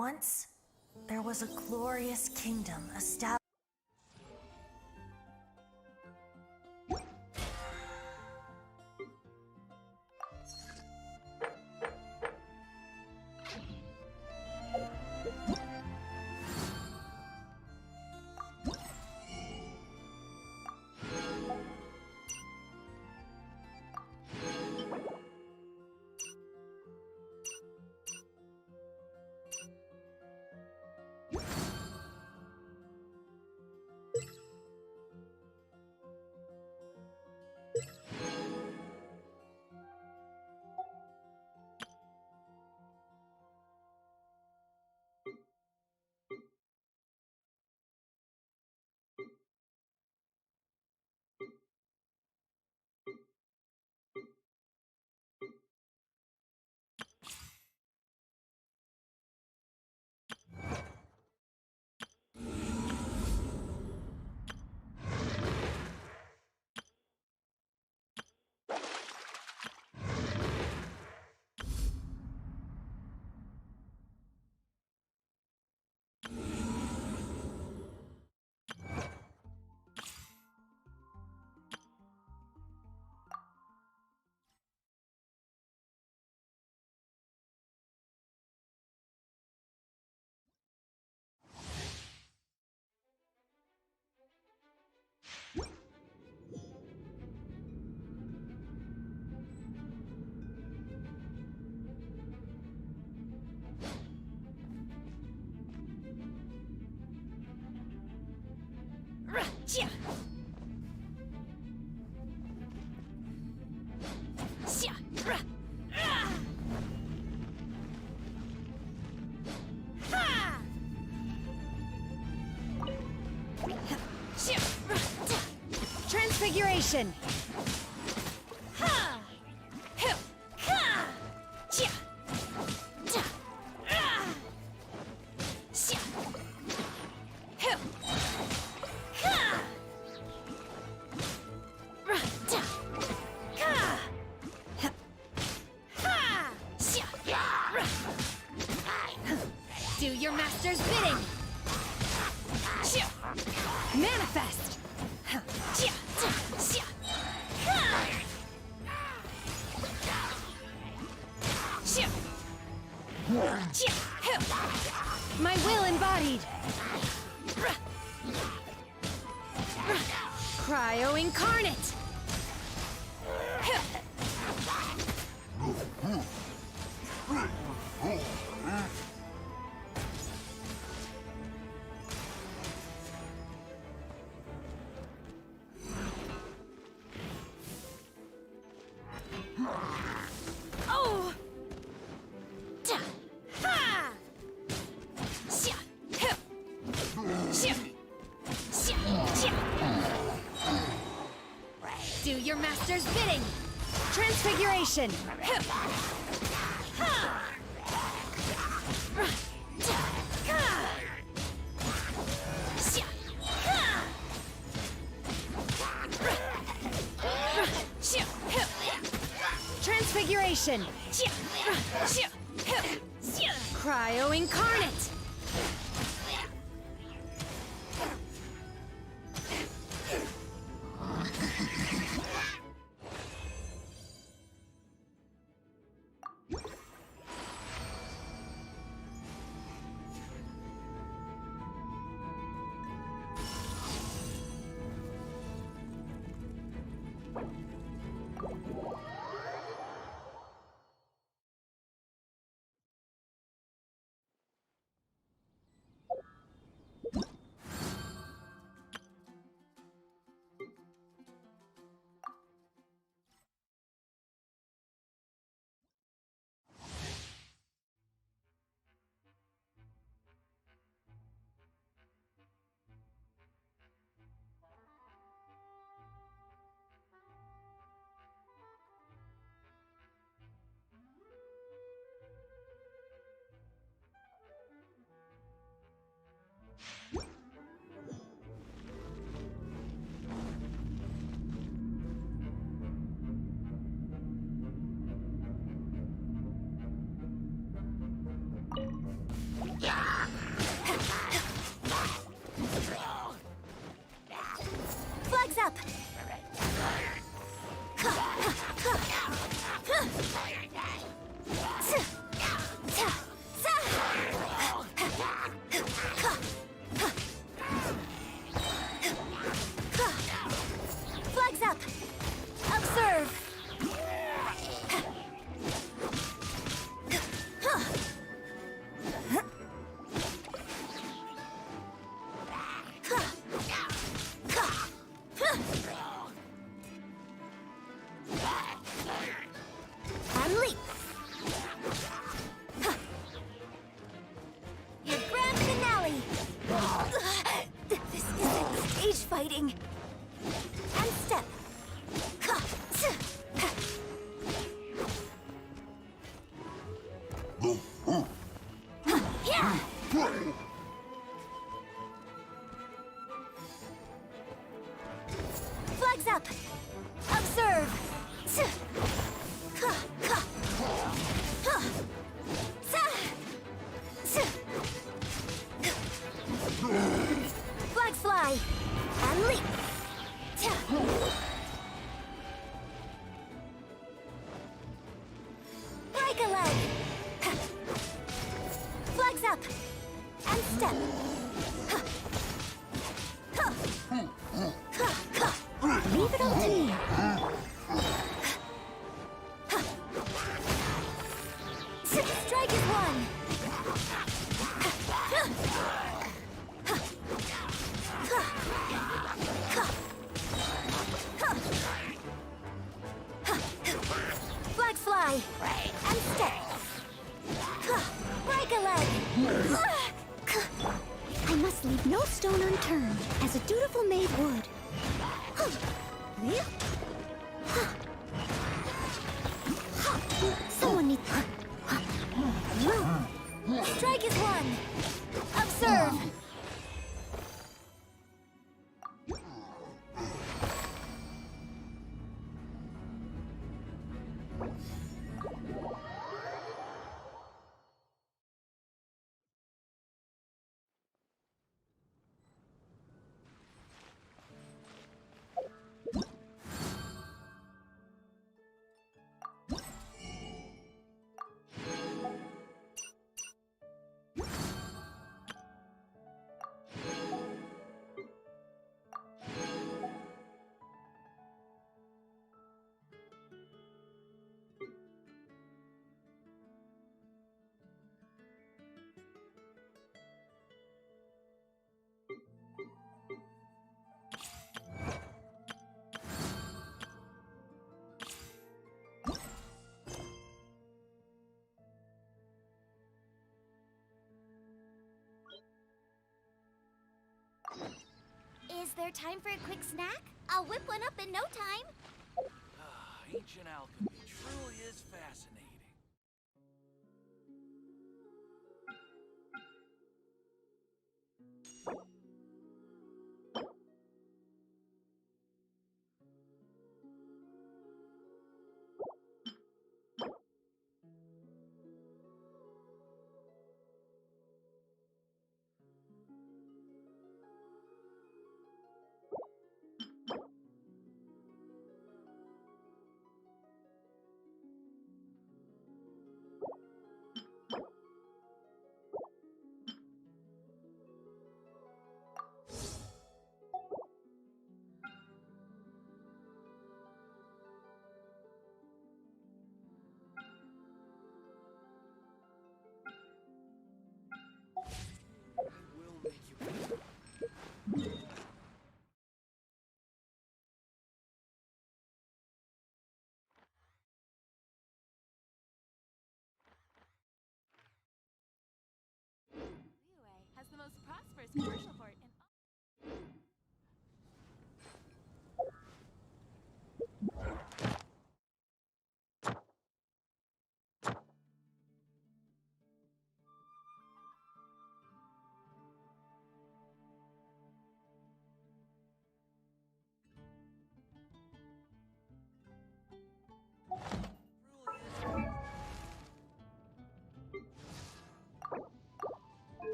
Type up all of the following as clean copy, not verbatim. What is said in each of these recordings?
Once, there was a glorious kingdom established. Transfiguration! Do your master's bidding! Manifest! My will embodied! Cryo incarnate! Oh! Do your master's bidding! Transfiguration! Transfiguration! Cryo incarnate! bidding. And step. Flags up. Observe. Flags fly. And leap. Break a leg. Flags up. And step. Leave it up to me. Strike is one. Flags fly. And step. Break a leg. I must leave no stone unturned, as a dutiful maid would. Someone needs... Strike is one. Observe. Is there time for a quick snack? I'll whip one up in no time. Ancient alchemy truly is fascinating. Has the most prosperous commercial port in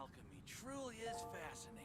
alchemy truly is fascinating.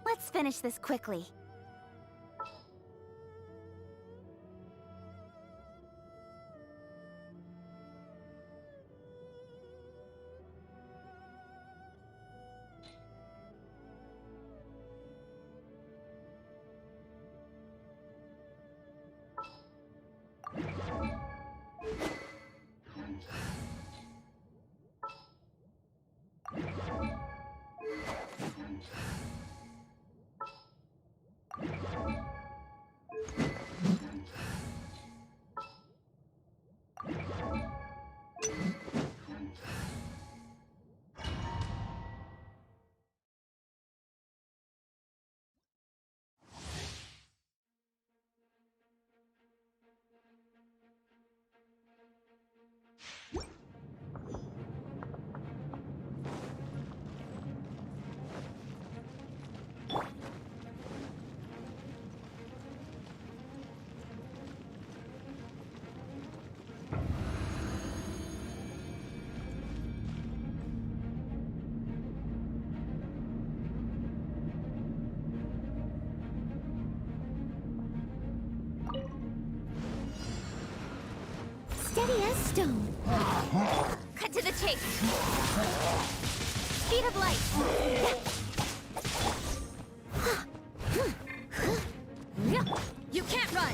Let's finish this quickly. Steady as stone. Cut to the chase. Speed of light. You can't run.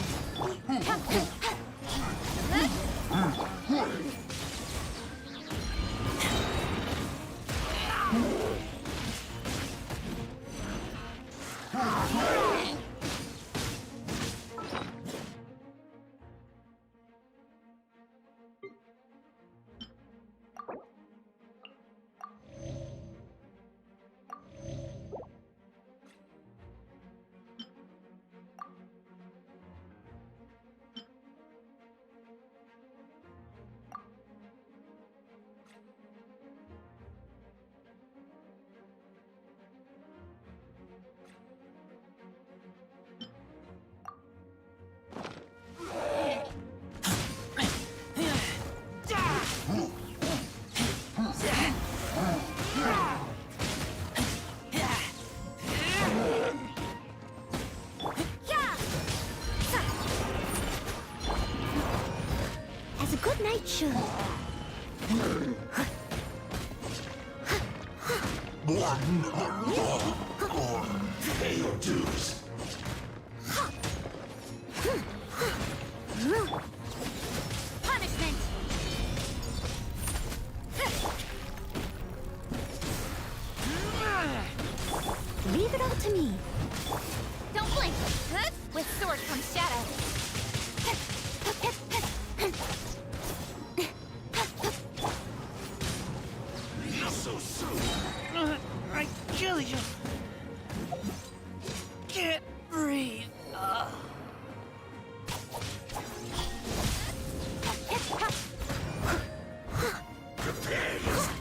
as a good knight should. Pay your dues. Punishment! Leave it all to me. Don't blink! With sword comes shadow. Not so soon. I kill you. Can't breathe. Prepare yourself.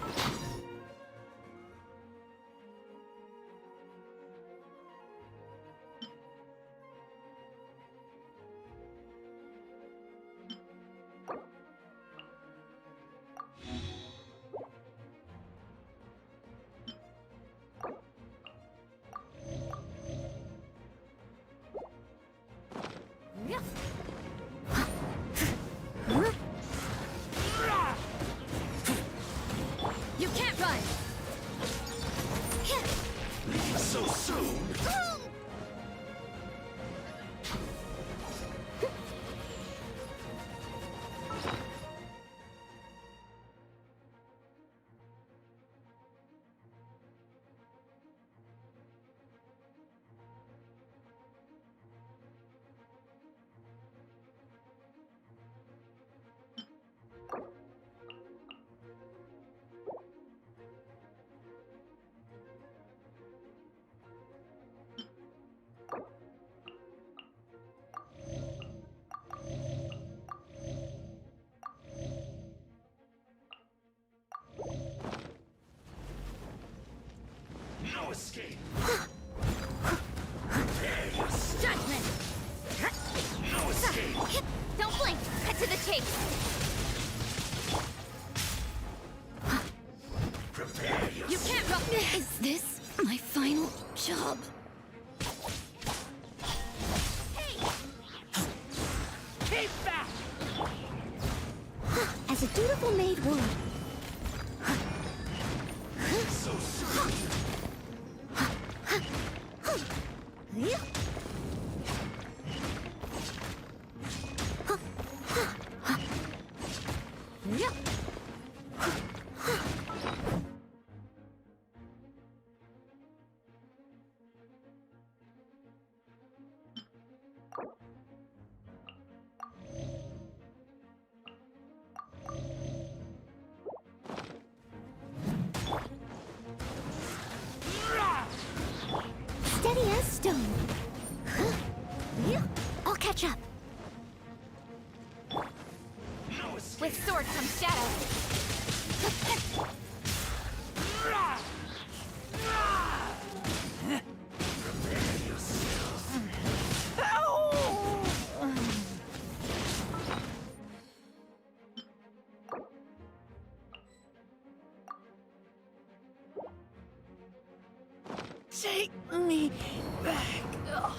You can't run! Leave so soon. No escape. Prepare yourself. Judgment! No escape. Don't blink! Cut to the chase! Prepare You yourself. can't run! Is this my final job? Keep back! As a dutiful maid would. So soon. Steady as stone. I'll catch up. No escape. With sword comes shadow. Prepare yourself. Take me back. Ugh.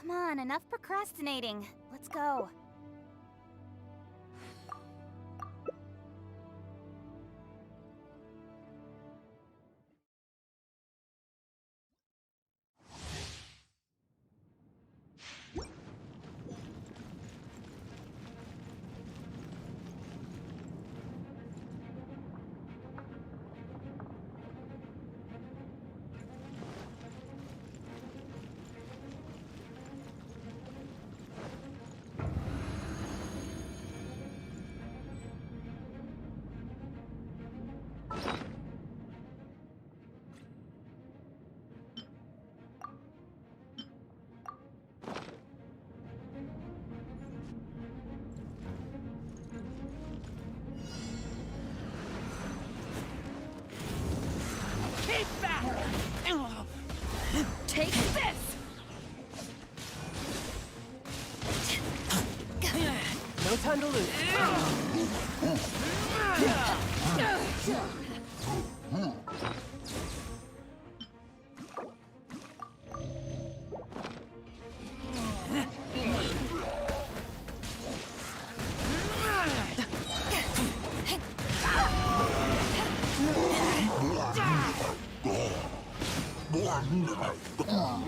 Come on, enough procrastinating. Let's go. Keep back! Take this! No time to lose.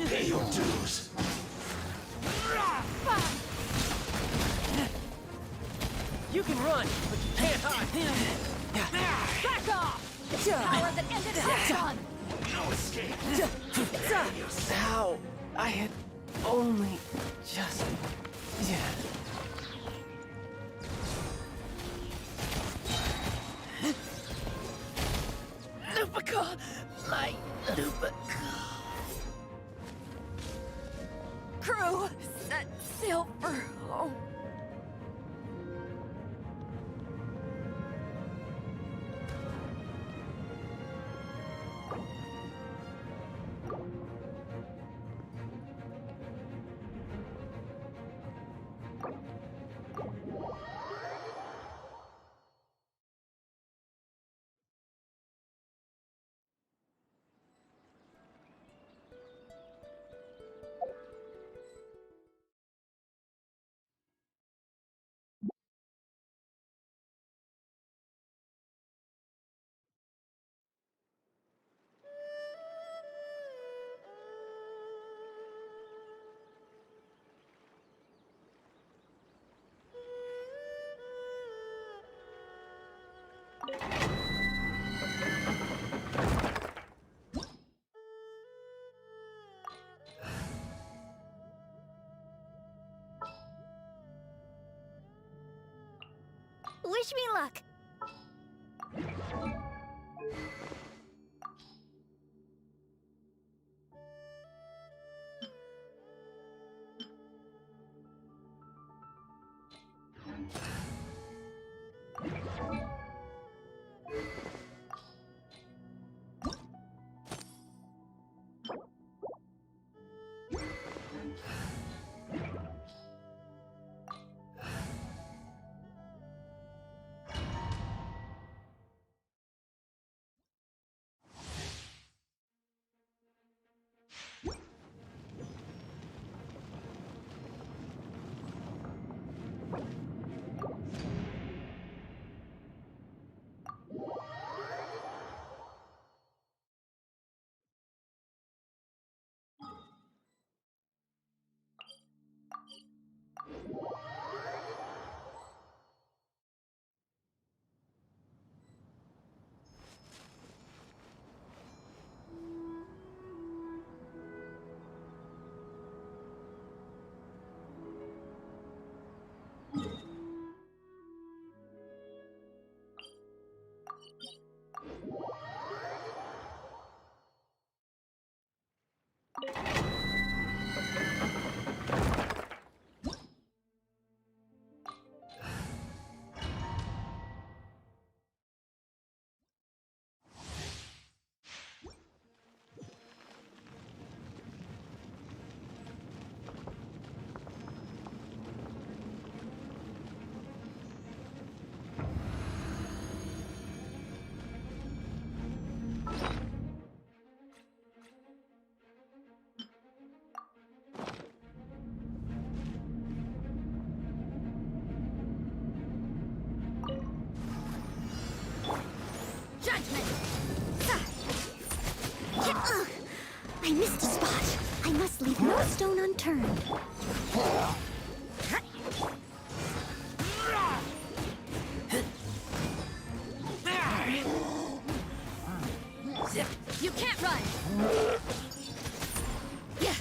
Pay your dues. You can run, but you can't hide. Back off! Power that ended Hexon! No escape. How? I had only just... Yeah. Lupica! My Lupica! Crew, set sail for home. Wish me luck. stone unturned. You can't run! Yeah.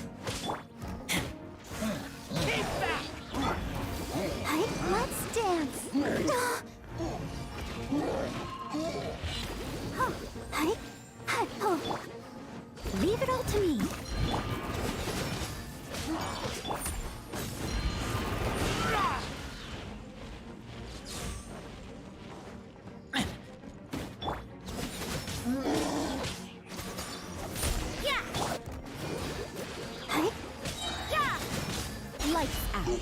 Hey, let's dance. Hey, hey, oh. Leave it all to me. Hey, lights out.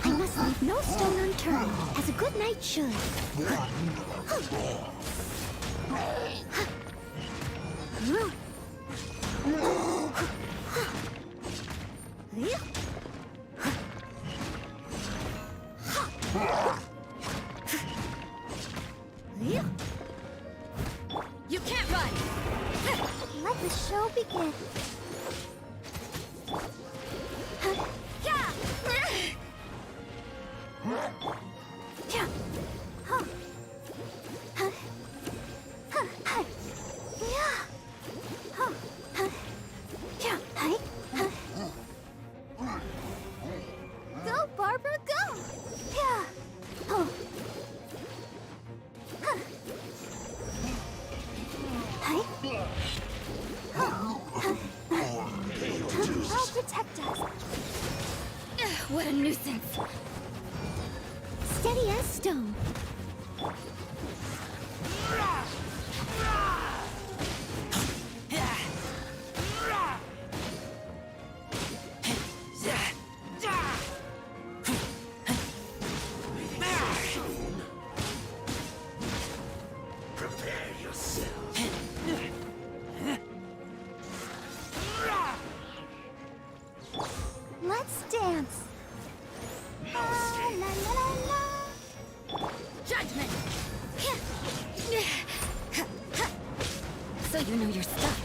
I must leave no stone unturned, as a good knight should. You can't run! Let the show begin. Yeah. Huh. Huh. Huh. Huh. Yeah. Huh. Huh. Yeah. Hey. Huh. Go, Barbara, go! Yeah. Oh. Huh. Hey. I'll protect us. What a nuisance! Steady as stone. Prepare yourself. Let's dance. No escape. La la la la. Judgment! So you know your stuff.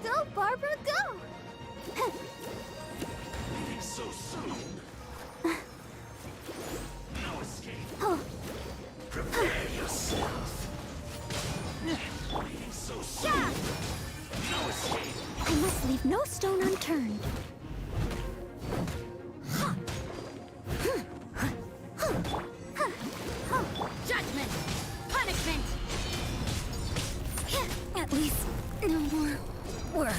Go, Barbara, go! Leaving so soon. No escape. Oh, Prepare yourself. Leaving so soon. No escape. I must leave no stone unturned. Judgment! Punishment! At least, no more work.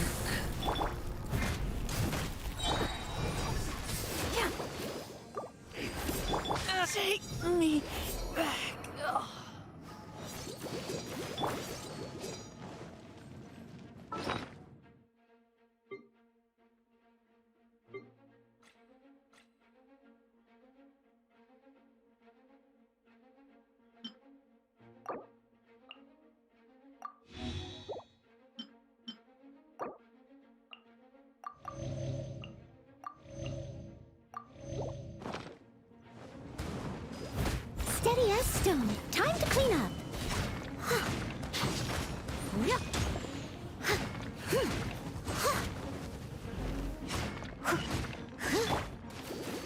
Take me back. Steady as stone. Time to clean up.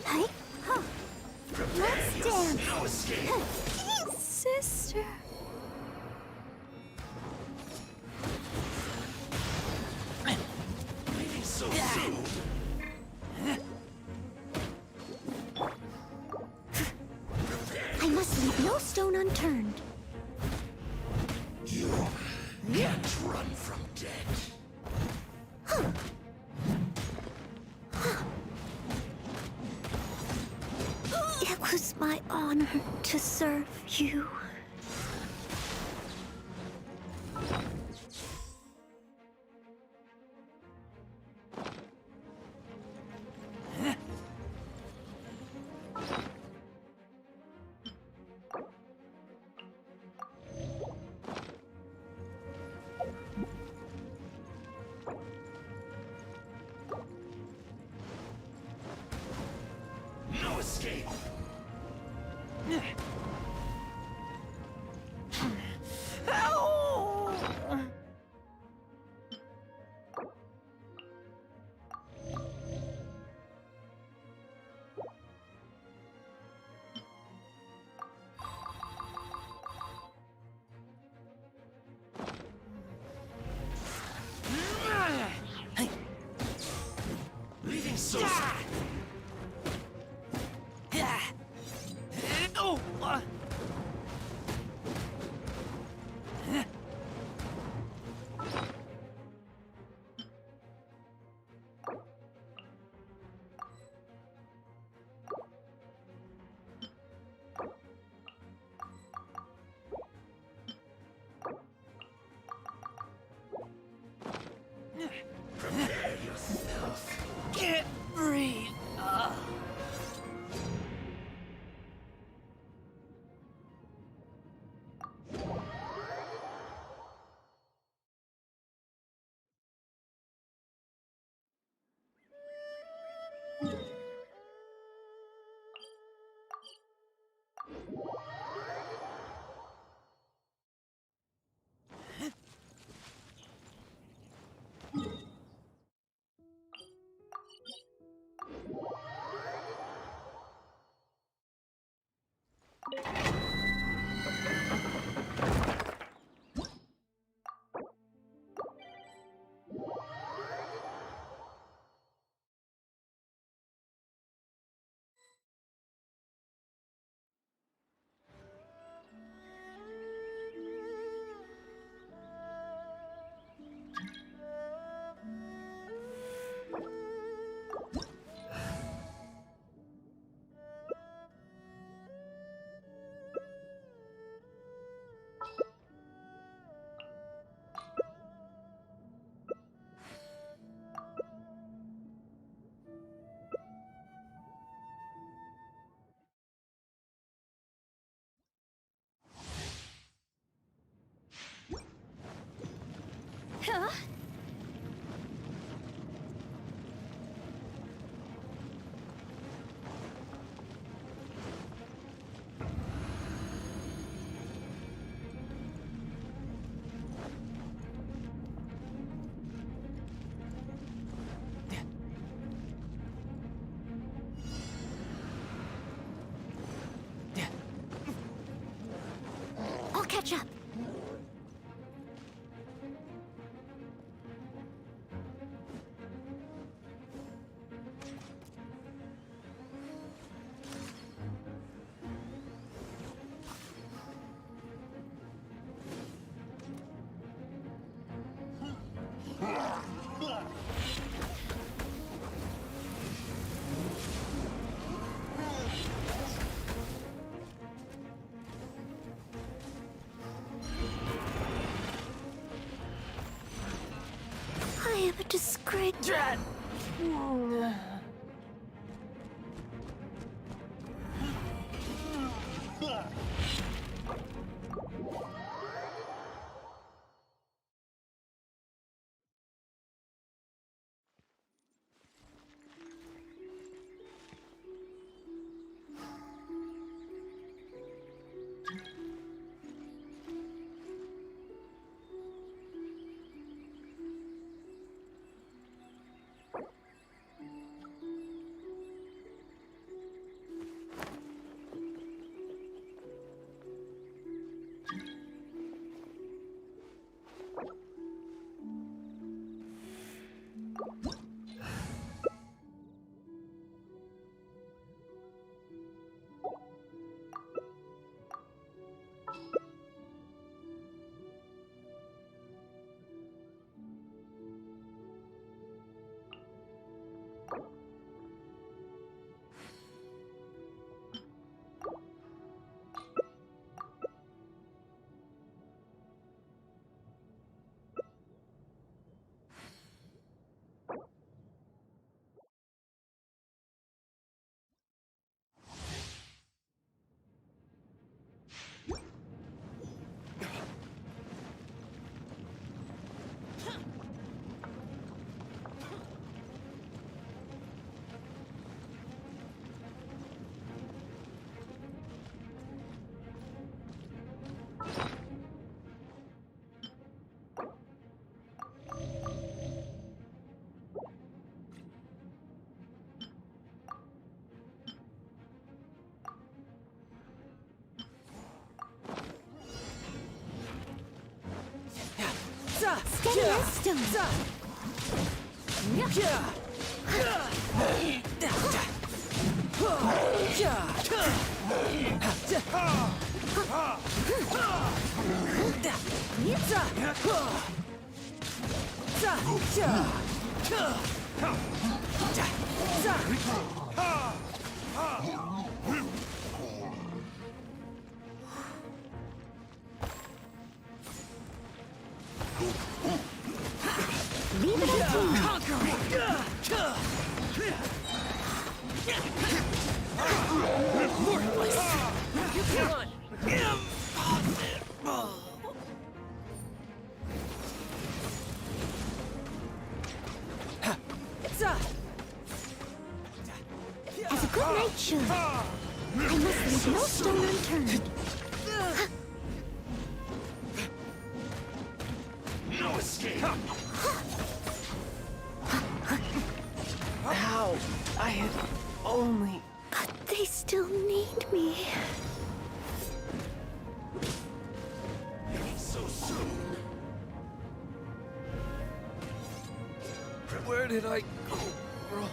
Hey, huh. Prepare Let's yourself. dance. No escape. Sister. Leaving so soon. I must leave no stone unturned. You can't run from death. It was my honor to serve you. escape. Leaving so soon. Prepare yourself. Can't breathe. Huh? I'll catch up. I am a disgrace. Drat! Steady as stone. Leave it up to me. You can! As a good knight should. I must leave no stone unturned. No escape. How? I had only... But they still need me. So soon. Where did I go wrong?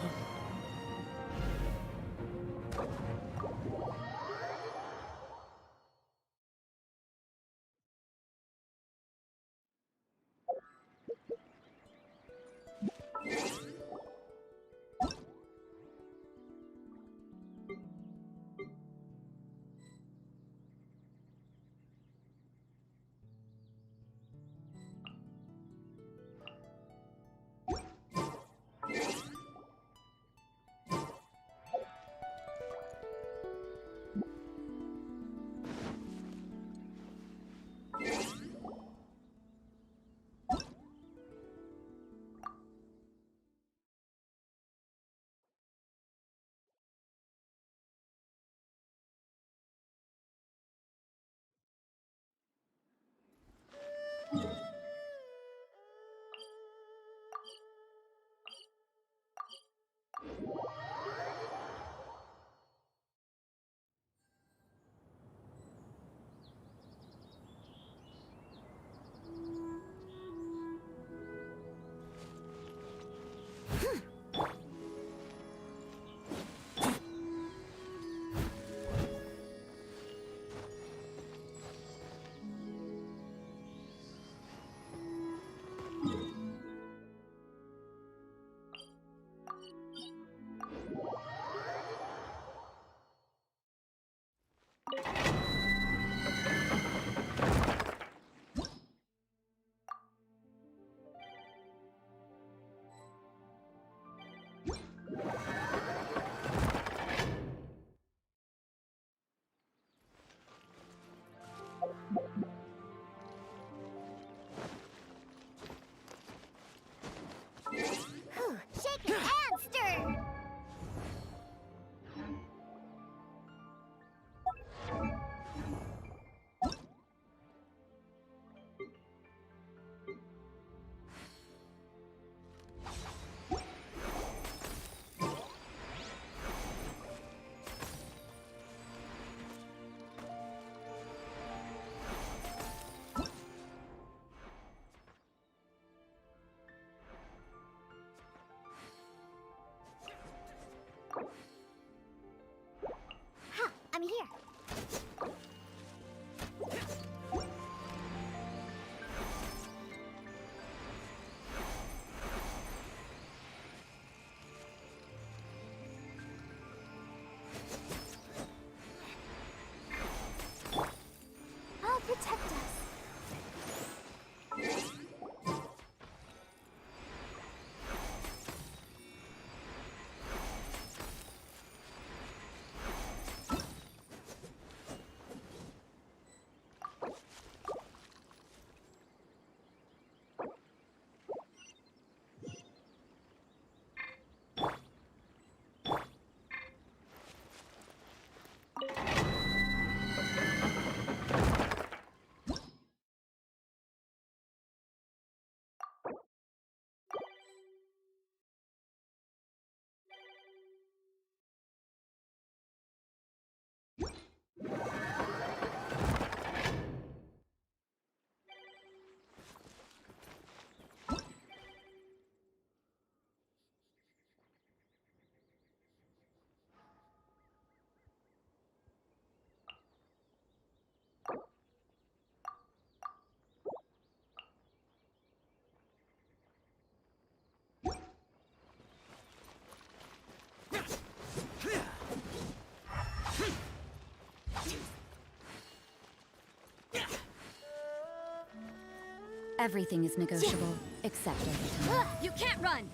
Everything is negotiable, except overtime. You can't run!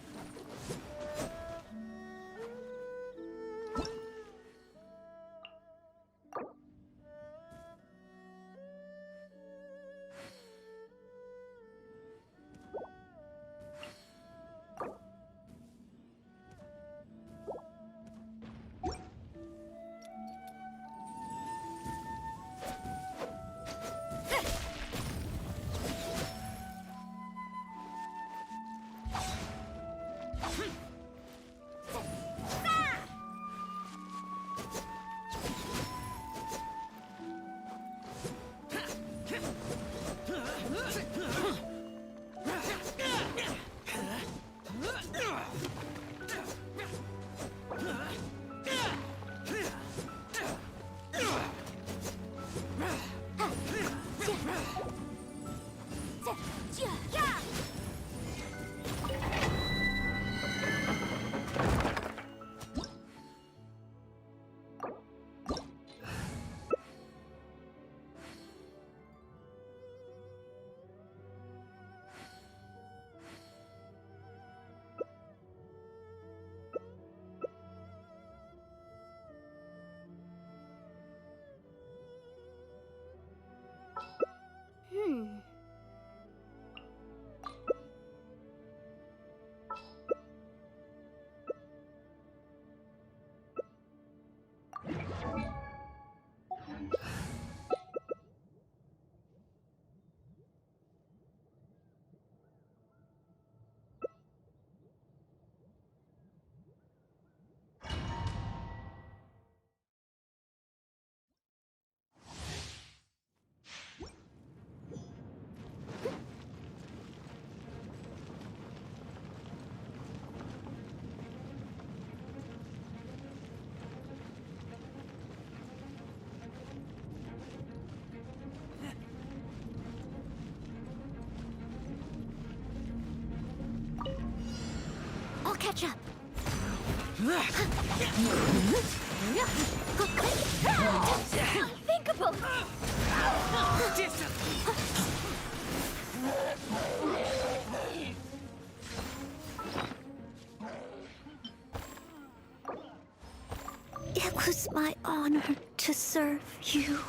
I'll catch up. Unthinkable! It was my honor to serve you.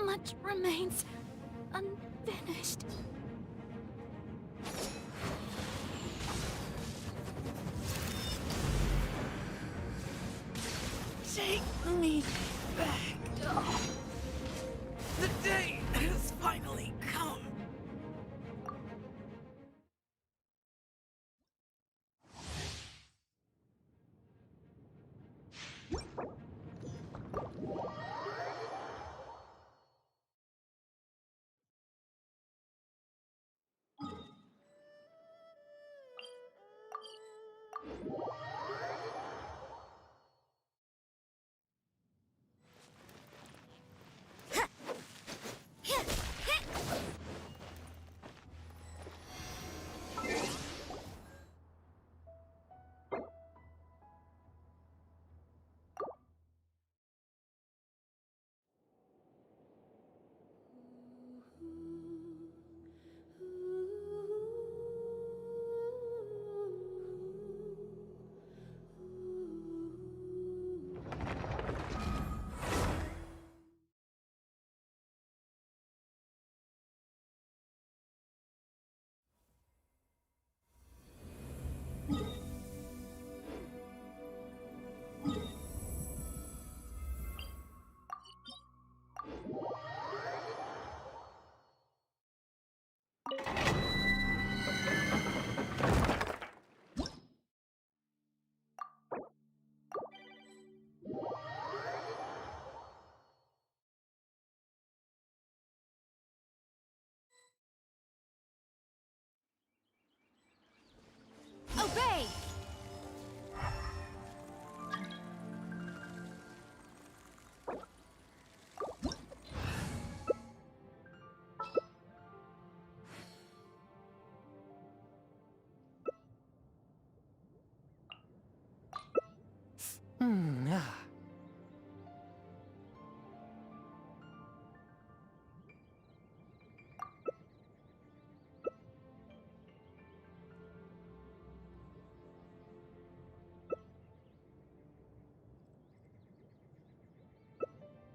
Much remains unfinished. Take me back. The day has finally come.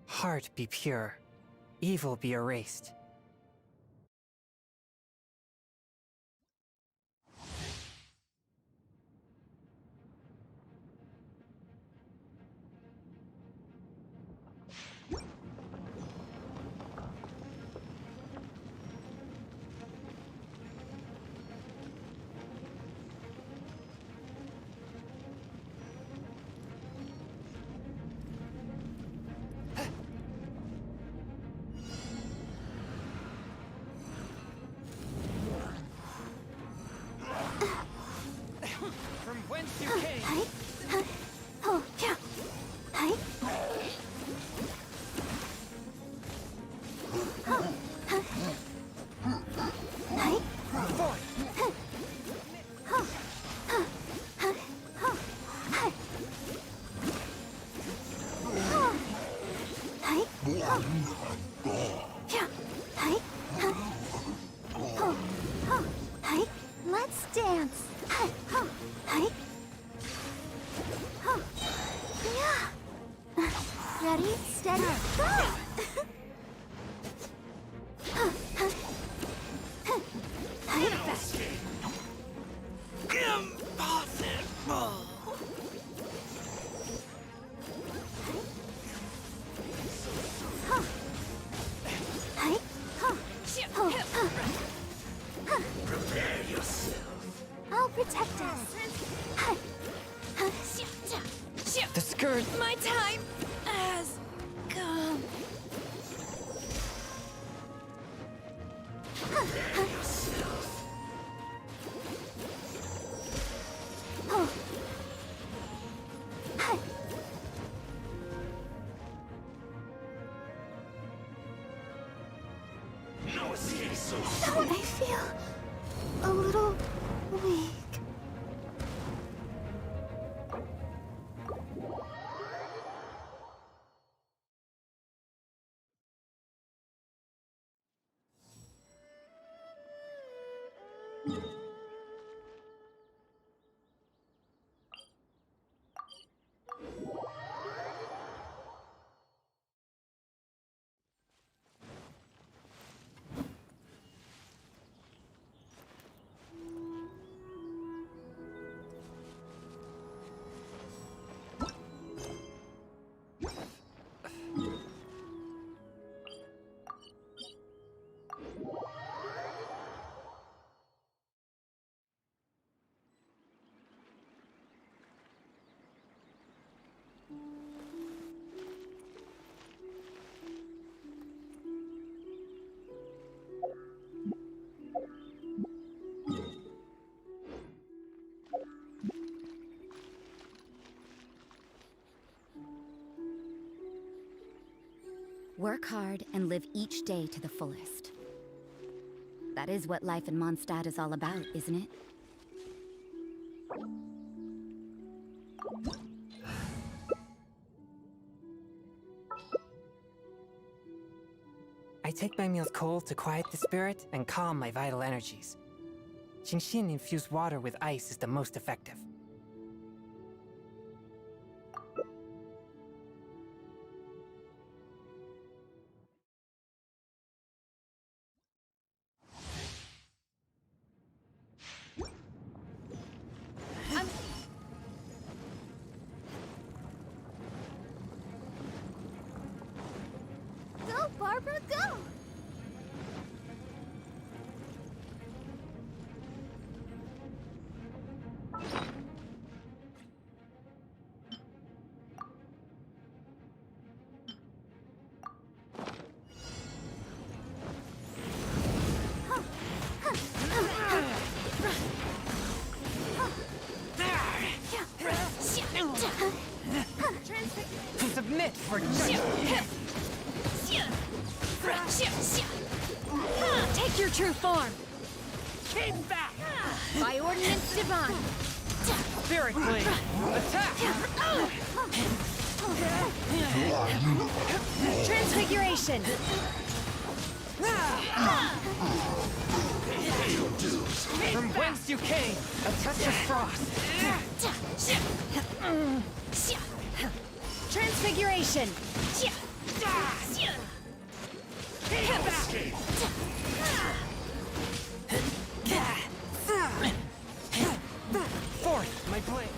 Heart be pure, evil be erased. From whence you came. Oh, yeah. Hi. Let's dance. Yeah. Ready, steady, go! Impossible! Prepare yourself. I'll protect us. The scourge. My time has come. No escape so I feel a little weak. Work hard and live each day to the fullest. That is what life in Mondstadt is all about, isn't it? I take my meals cold to quiet the spirit and calm my vital energies. Genshin infused water with ice is the most effective. Go, Barbara, go! Submit for judgment! Take your true form! Keep back! By ordinance divine! Spirit Blade! Attack! Transfiguration! From whence you came, a touch of frost. Transfiguration! Forth, my blade.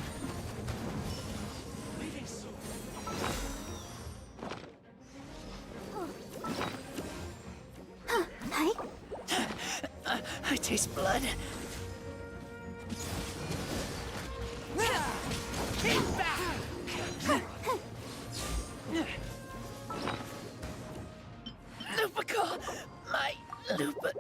Hi. I taste blood. Lupical! My Lupical!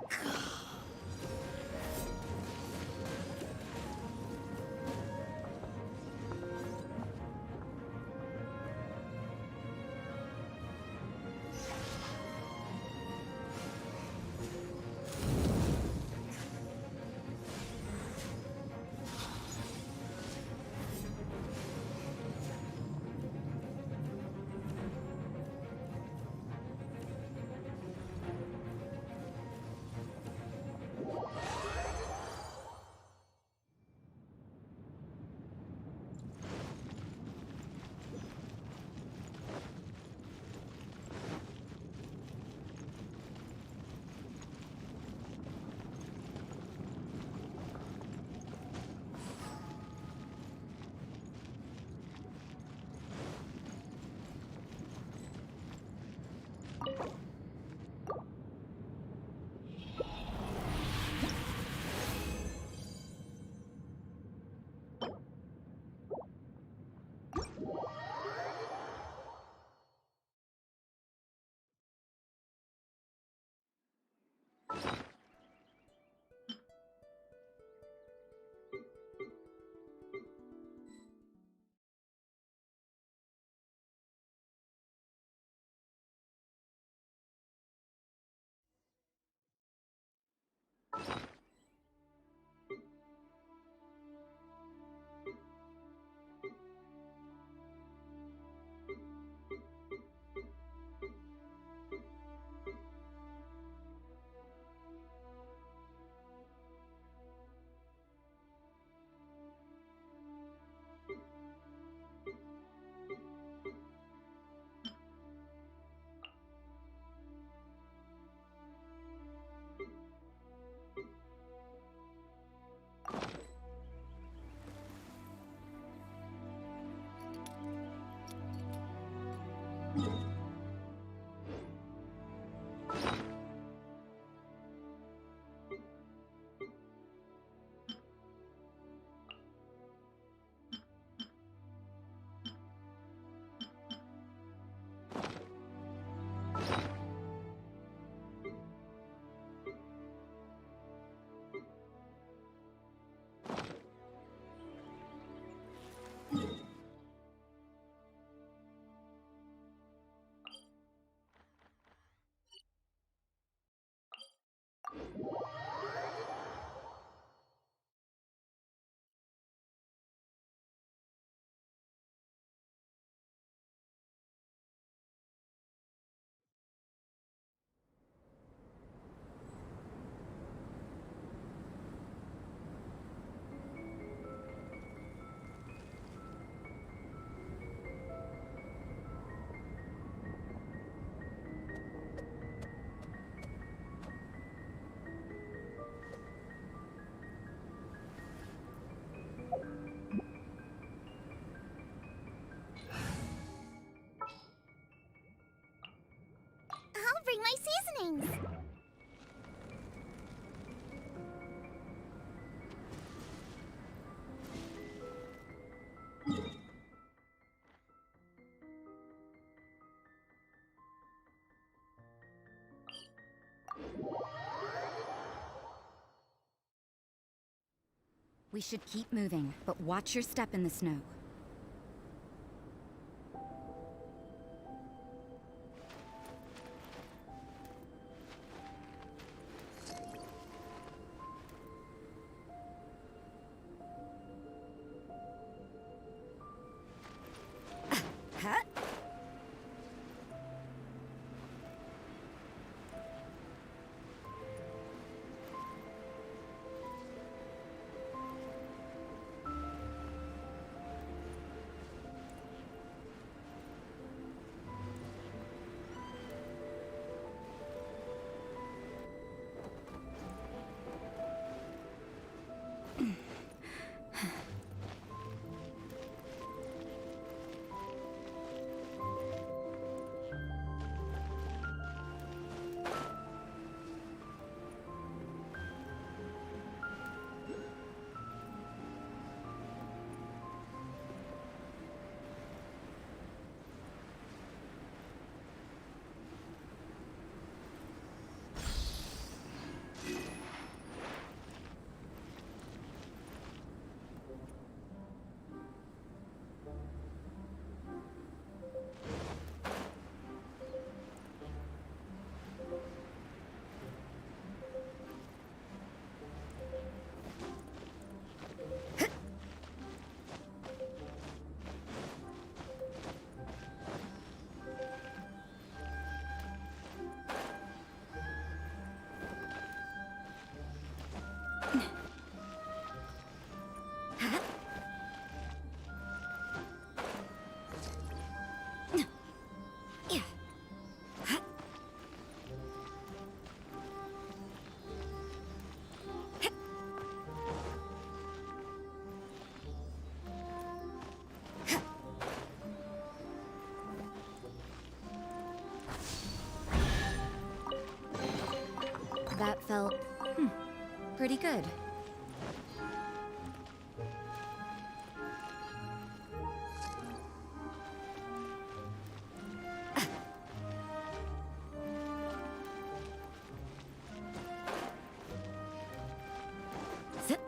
I'll bring my seasonings. We should keep moving, but watch your step in the snow. felt, pretty good. Zip.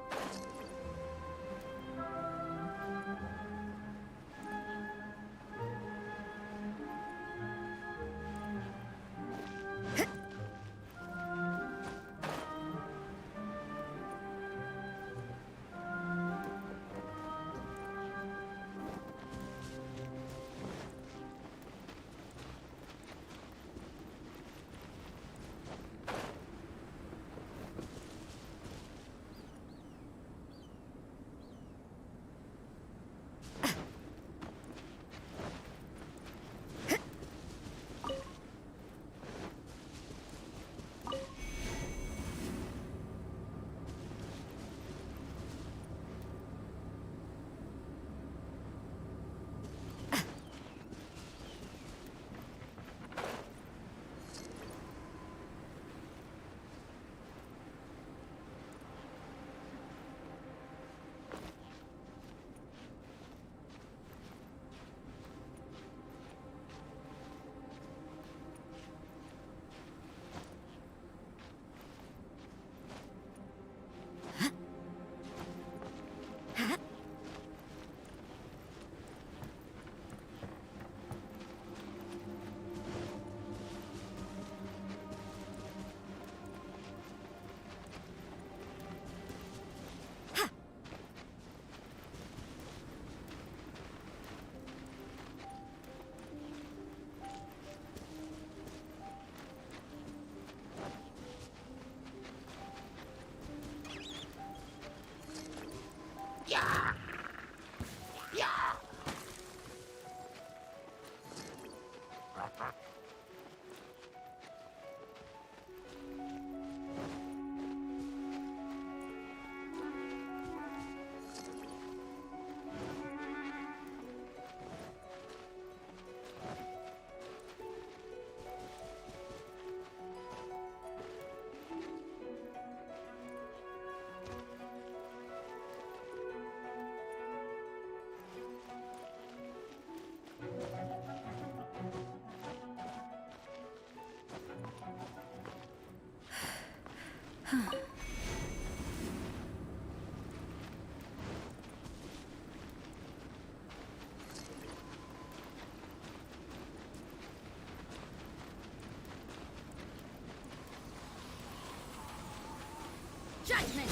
Judgment!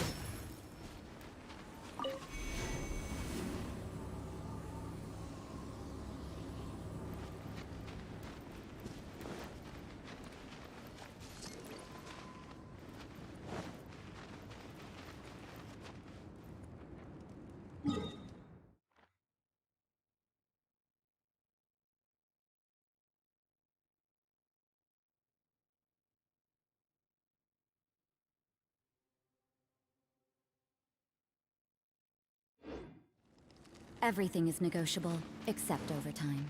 Everything is negotiable, except overtime.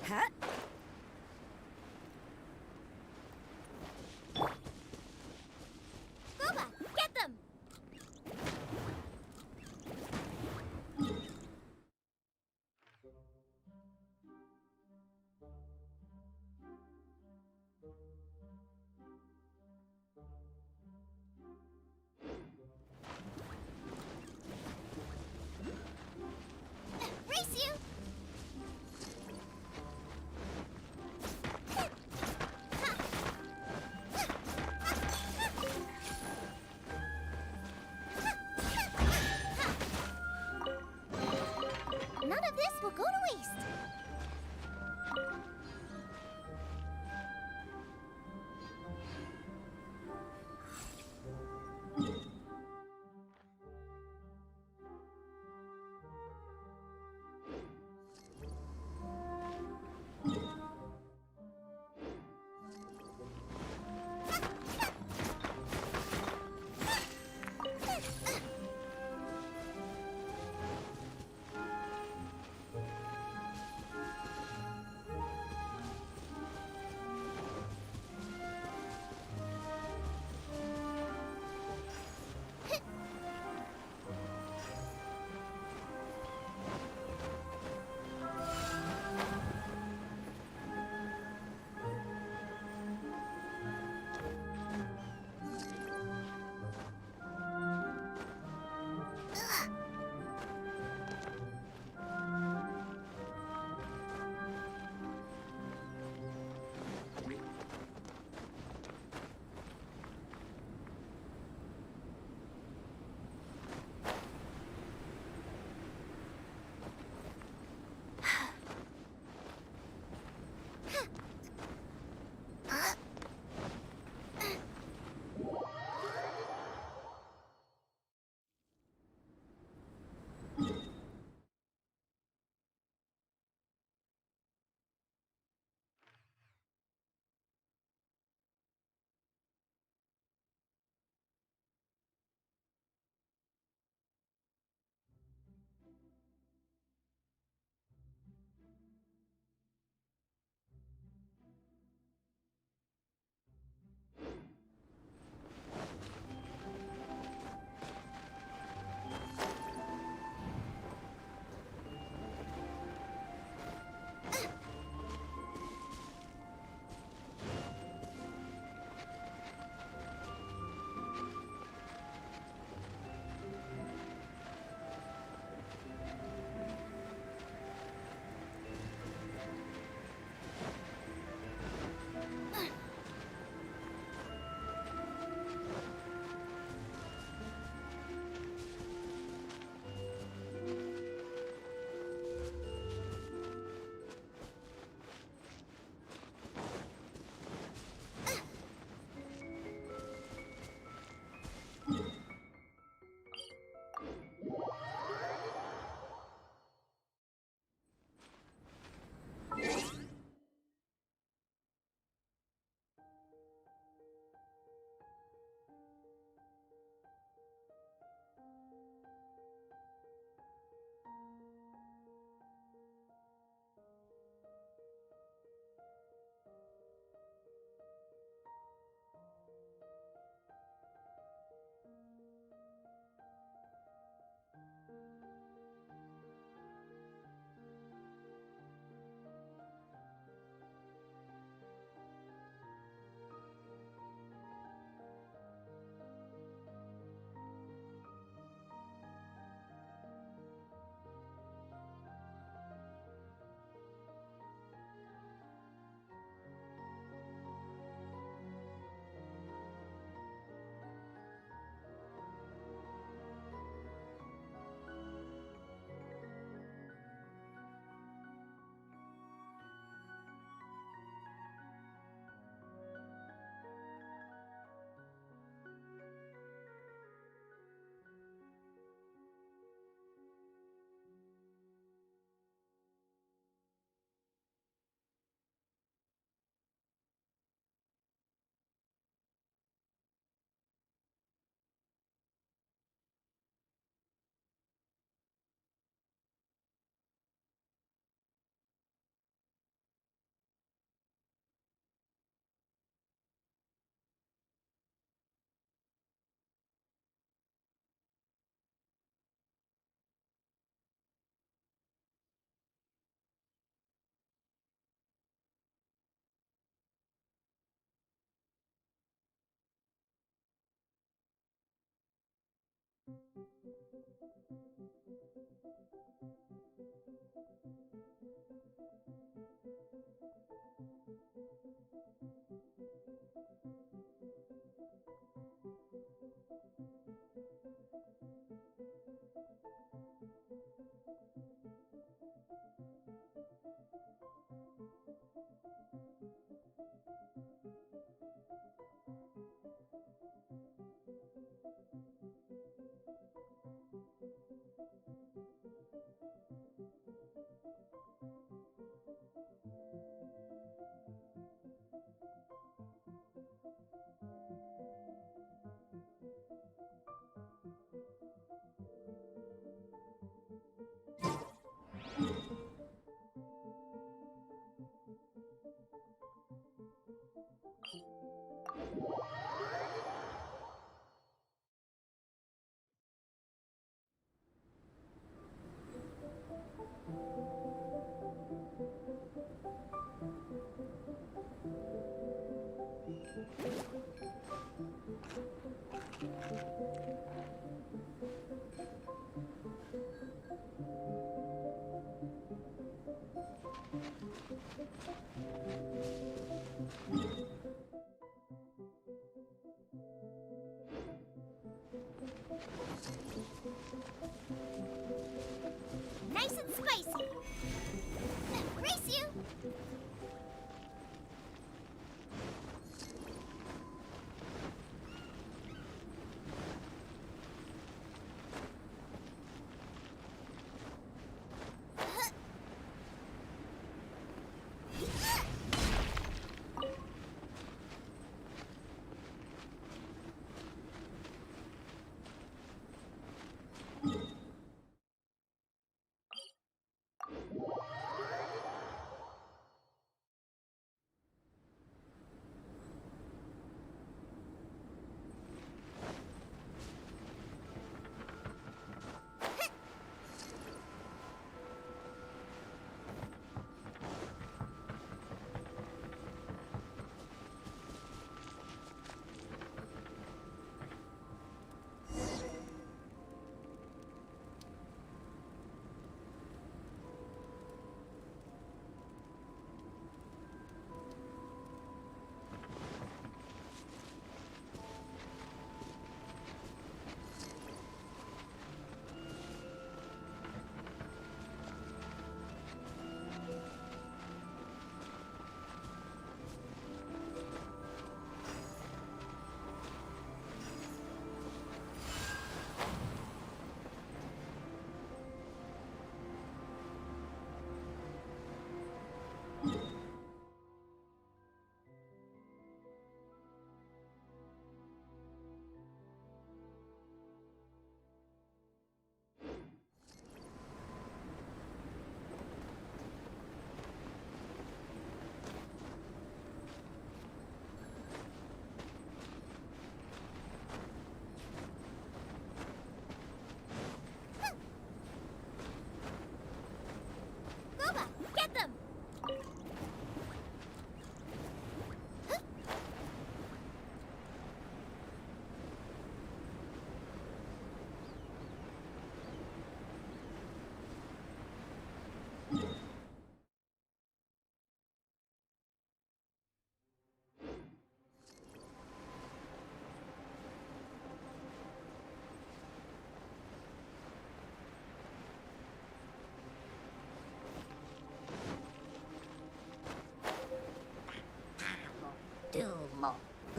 Huh? Booba, get them! Race you!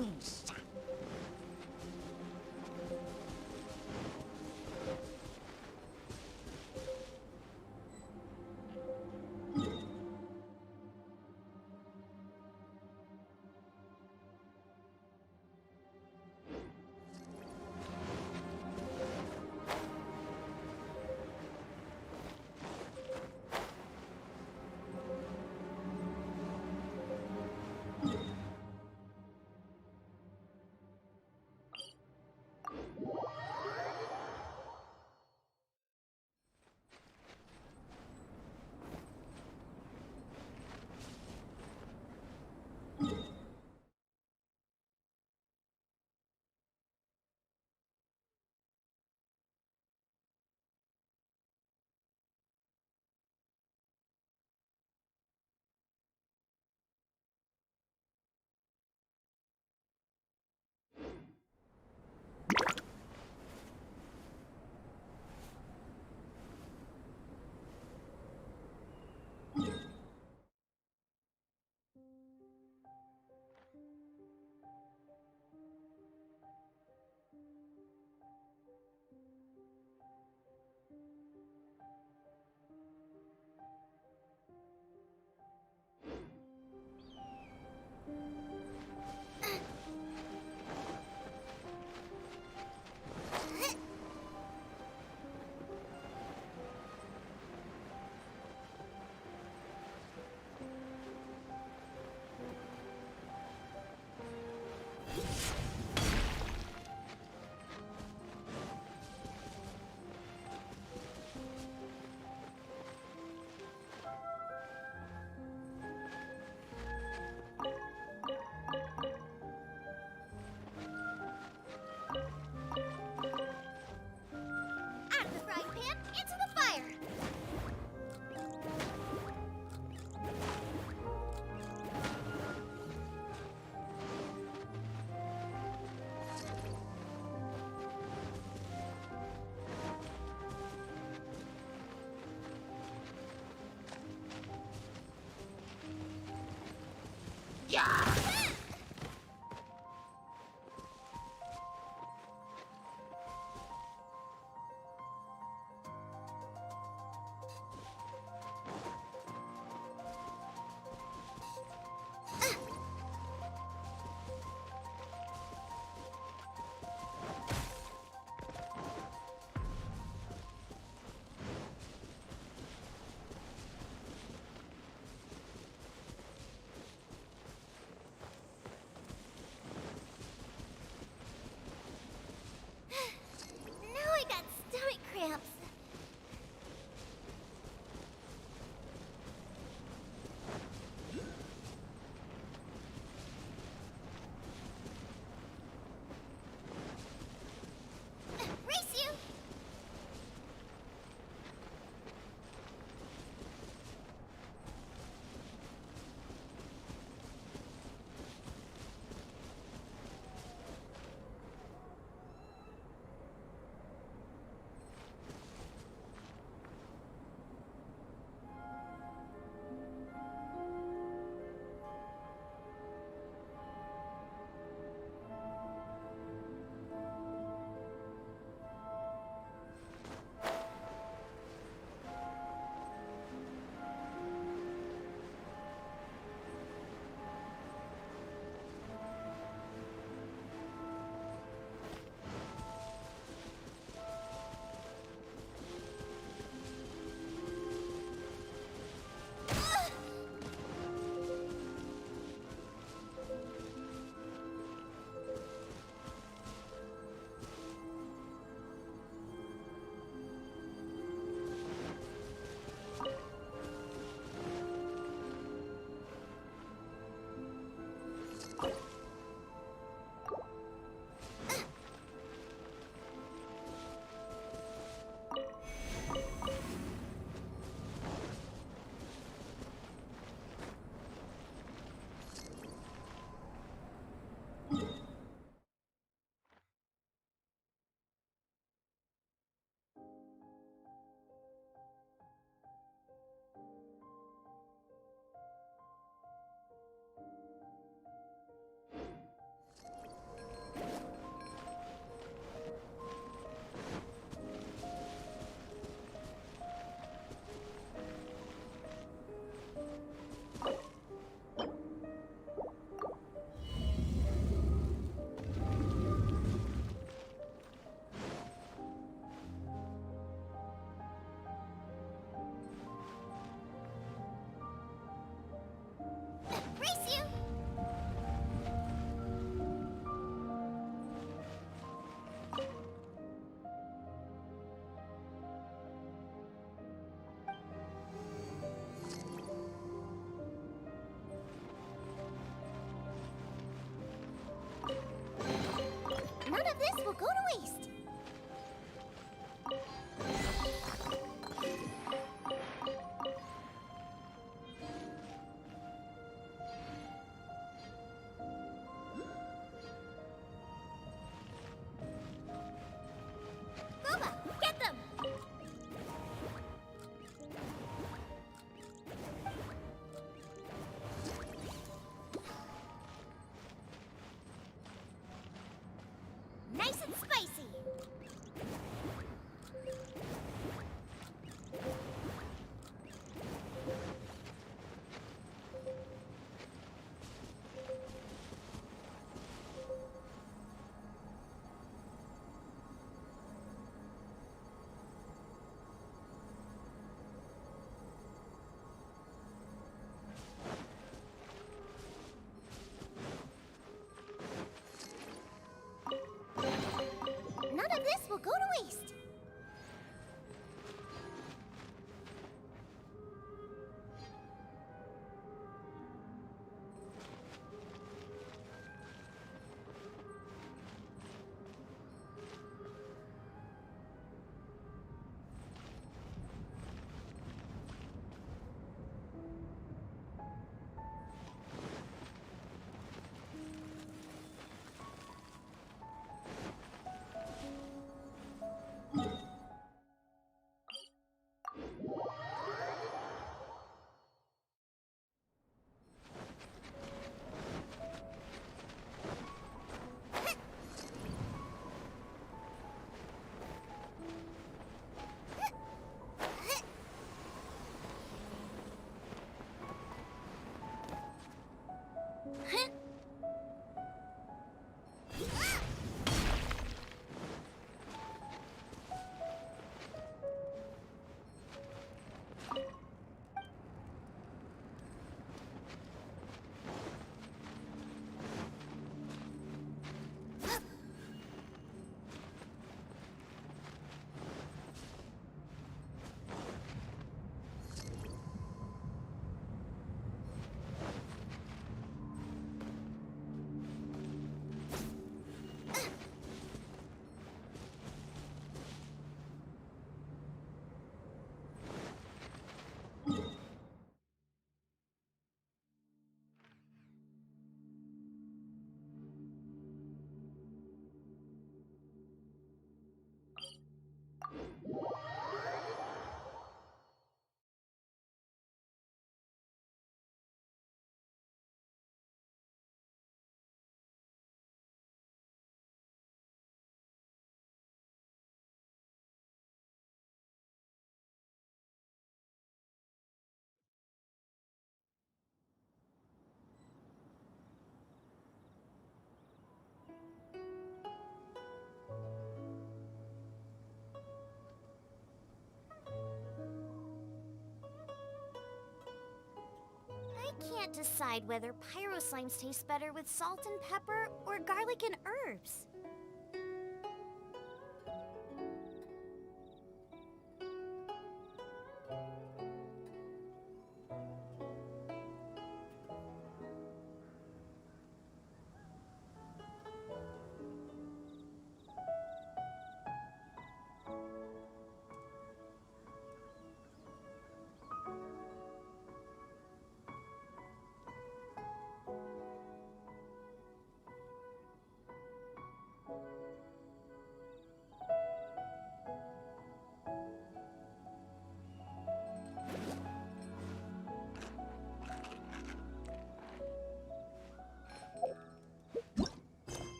boost. Out of the frying pan, into the fire! can't decide whether pyro slimes taste better with salt and pepper or garlic and herbs.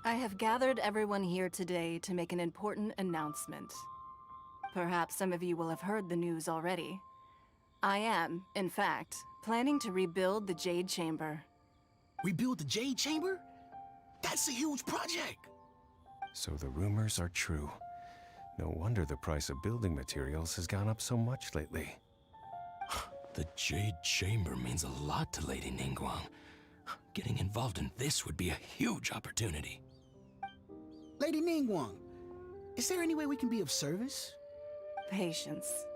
I have gathered everyone here today to make an important announcement. Perhaps some of you will have heard the news already. I am, in fact, planning to rebuild the Jade Chamber. Rebuild the Jade Chamber? That's a huge project! So the rumors are true. No wonder the price of building materials has gone up so much lately. The Jade Chamber means a lot to Lady Ningguang. Getting involved in this would be a huge opportunity. Lady Ningguang, is there any way we can be of service? Patience.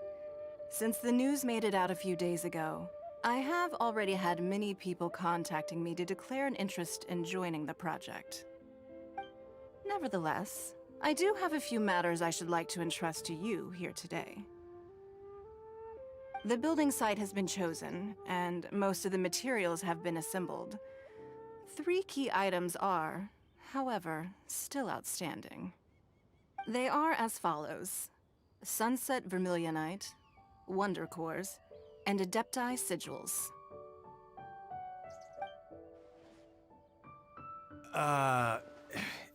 Since the news made it out a few days ago, I have already had many people contacting me to declare an interest in joining the project. Nevertheless, I do have a few matters I should like to entrust to you here today. The building site has been chosen, and most of the materials have been assembled. 3 key items are, however, still outstanding. They are as follows: Sunset Vermilionite, Wonder Cores, and Adepti Sigils.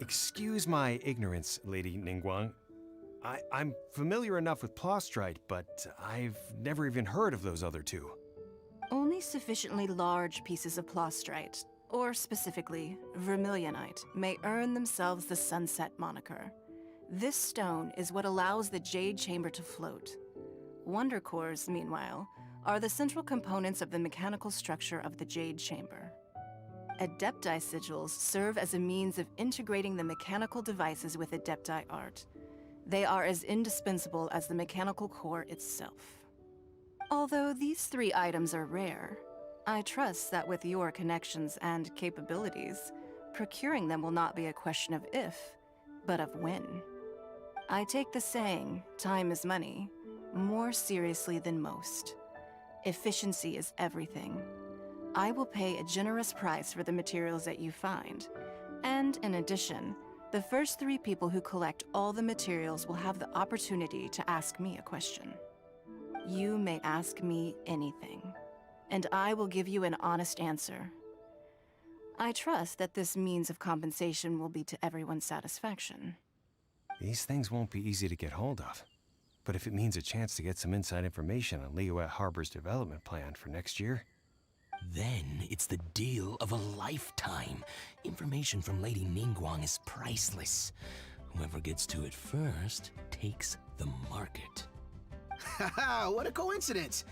Excuse my ignorance, Lady Ningguang. I'm familiar enough with Plostrite, but I've never even heard of those other 2. Only sufficiently large pieces of Plostrite, or specifically Vermilionite, may earn themselves the Sunset moniker. This stone is what allows the Jade Chamber to float. Wonder Cores, meanwhile, are the central components of the mechanical structure of the Jade Chamber. Adepti Sigils serve as a means of integrating the mechanical devices with Adepti art. They are as indispensable as the mechanical core itself. Although these 3 items are rare, I trust that with your connections and capabilities, procuring them will not be a question of if, but of when. I take the saying, time is money, more seriously than most. Efficiency is everything. I will pay a generous price for the materials that you find, and in addition, the first 3 people who collect all the materials will have the opportunity to ask me a question. You may ask me anything, and I will give you an honest answer. I trust that this means of compensation will be to everyone's satisfaction. These things won't be easy to get hold of. But if it means a chance to get some inside information on Liyuet Harbor's development plan for next year... Then it's the deal of a lifetime. Information from Lady Ningguang is priceless. Whoever gets to it first takes the market. Haha, what a coincidence!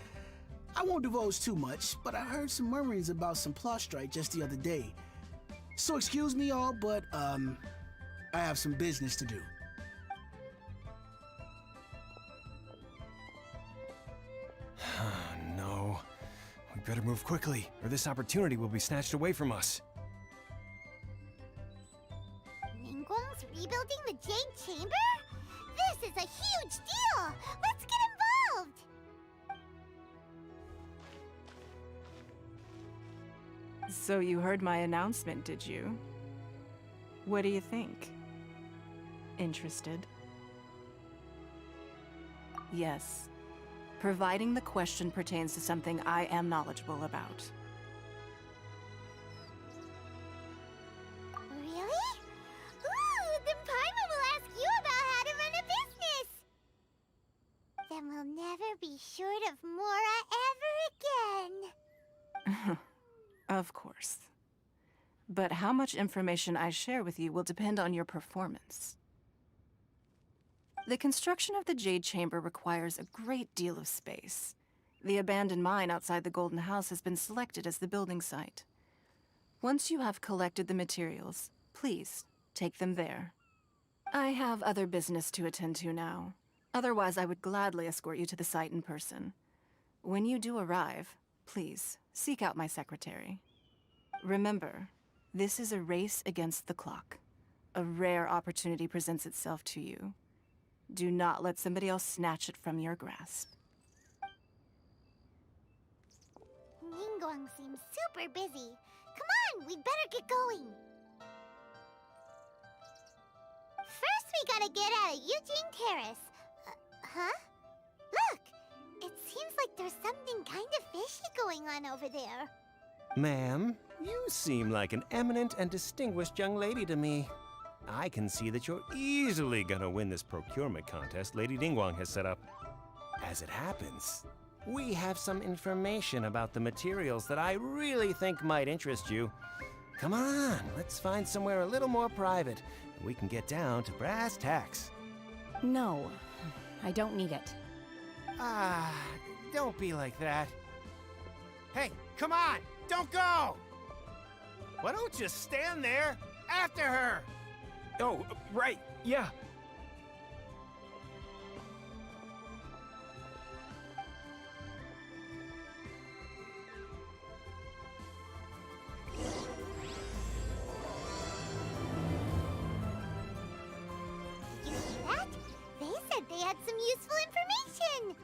I won't divulge too much, but I heard some murmurings about some Plostrite just the other day. So excuse me all, but I have some business to do. No. We better move quickly, or this opportunity will be snatched away from us. Ningguang's rebuilding the Jade Chamber? This is a huge deal! Let's get involved! So you heard my announcement, did you? What do you think? Interested? Yes. providing the question pertains to something I am knowledgeable about. Really? Ooh, then Paimon will ask you about how to run a business! Then we'll never be short of Mora ever again. Of course. But how much information I share with you will depend on your performance. The construction of the Jade Chamber requires a great deal of space. The abandoned mine outside the Golden House has been selected as the building site. Once you have collected the materials, please take them there. I have other business to attend to now. Otherwise, I would gladly escort you to the site in person. When you do arrive, please seek out my secretary. Remember, this is a race against the clock. A rare opportunity presents itself to you. Do not let somebody else snatch it from your grasp. Ningguang seems super busy. Come on, we'd better get going. First, we gotta get out of Eugene Terrace. Huh? Look! It seems like there's something kind of fishy going on over there. Ma'am, you seem like an eminent and distinguished young lady to me. I can see that you're easily gonna win this procurement contest Lady Ningguang has set up. As it happens, we have some information about the materials that I really think might interest you. Come on, let's find somewhere a little more private, and we can get down to brass tacks. No, I don't need it. Ah, don't be like that. Hey, come on, don't go! Why don't you stand there after her? Oh, right, yeah. You see that? They said they had some useful information.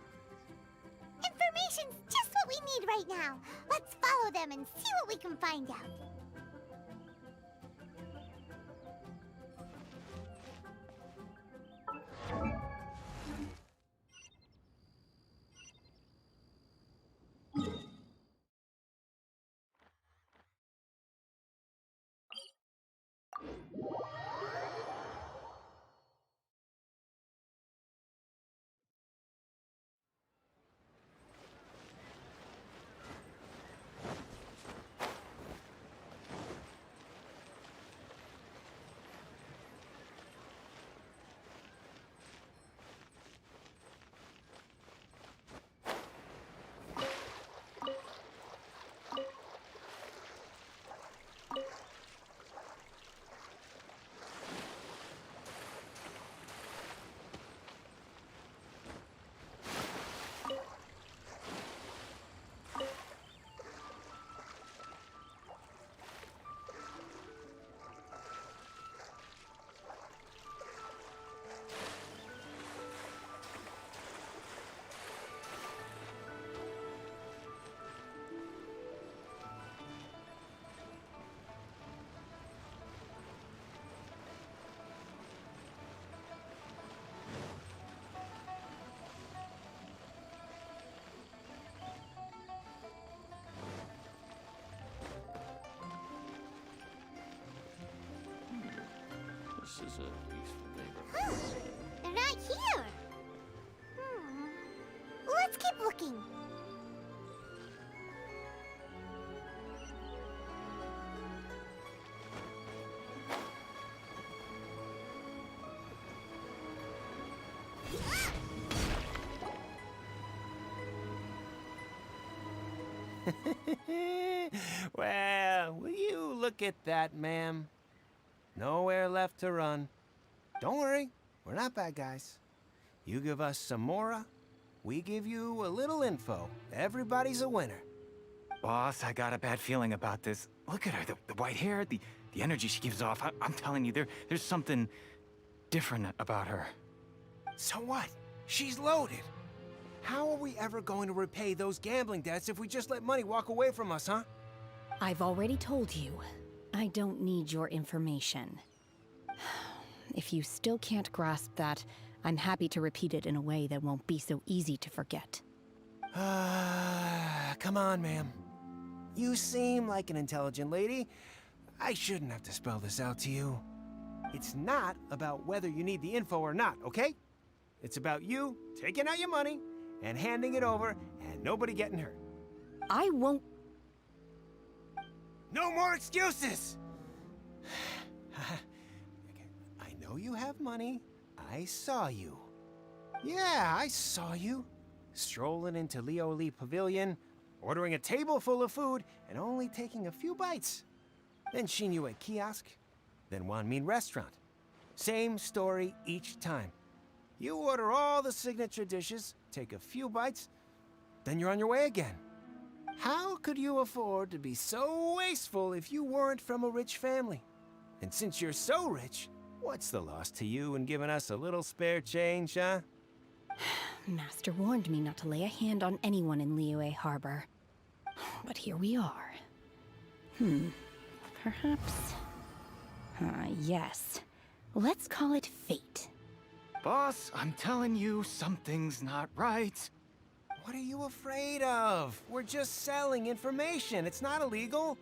Information's just what we need right now. Let's follow them and see what we can find out. This is a peaceful neighborhood. They're not here. Let's keep looking. Well, will you look at that, ma'am? Nowhere left to run. Don't worry, we're not bad guys. You give us some Mora, we give you a little info. Everybody's a winner. Boss, I got a bad feeling about this. Look at her, the white hair, the energy she gives off. I'm telling you, there's something different about her. So what? She's loaded. How are we ever going to repay those gambling debts if we just let money walk away from us, huh? I've already told you, I don't need your information. If you still can't grasp that, I'm happy to repeat it in a way that won't be so easy to forget. Come on, ma'am. You seem like an intelligent lady. I shouldn't have to spell this out to you. It's not about whether you need the info or not, okay? It's about you taking out your money and handing it over and nobody getting hurt. I won't. No more excuses! I know you have money. I saw you. Yeah, I saw you. Strolling into Leo Lee Pavilion, ordering a table full of food, and only taking a few bites. Then Shinyu at kiosk, then Wanmin restaurant. Same story each time. You order all the signature dishes, take a few bites, then you're on your way again. How could you afford to be so wasteful if you weren't from a rich family? And since you're so rich, what's the loss to you in giving us a little spare change, huh? Master warned me not to lay a hand on anyone in Liyue Harbor. But here we are. Perhaps... yes. Let's call it fate. Boss, I'm telling you, something's not right. What are you afraid of? We're just selling information. It's not illegal.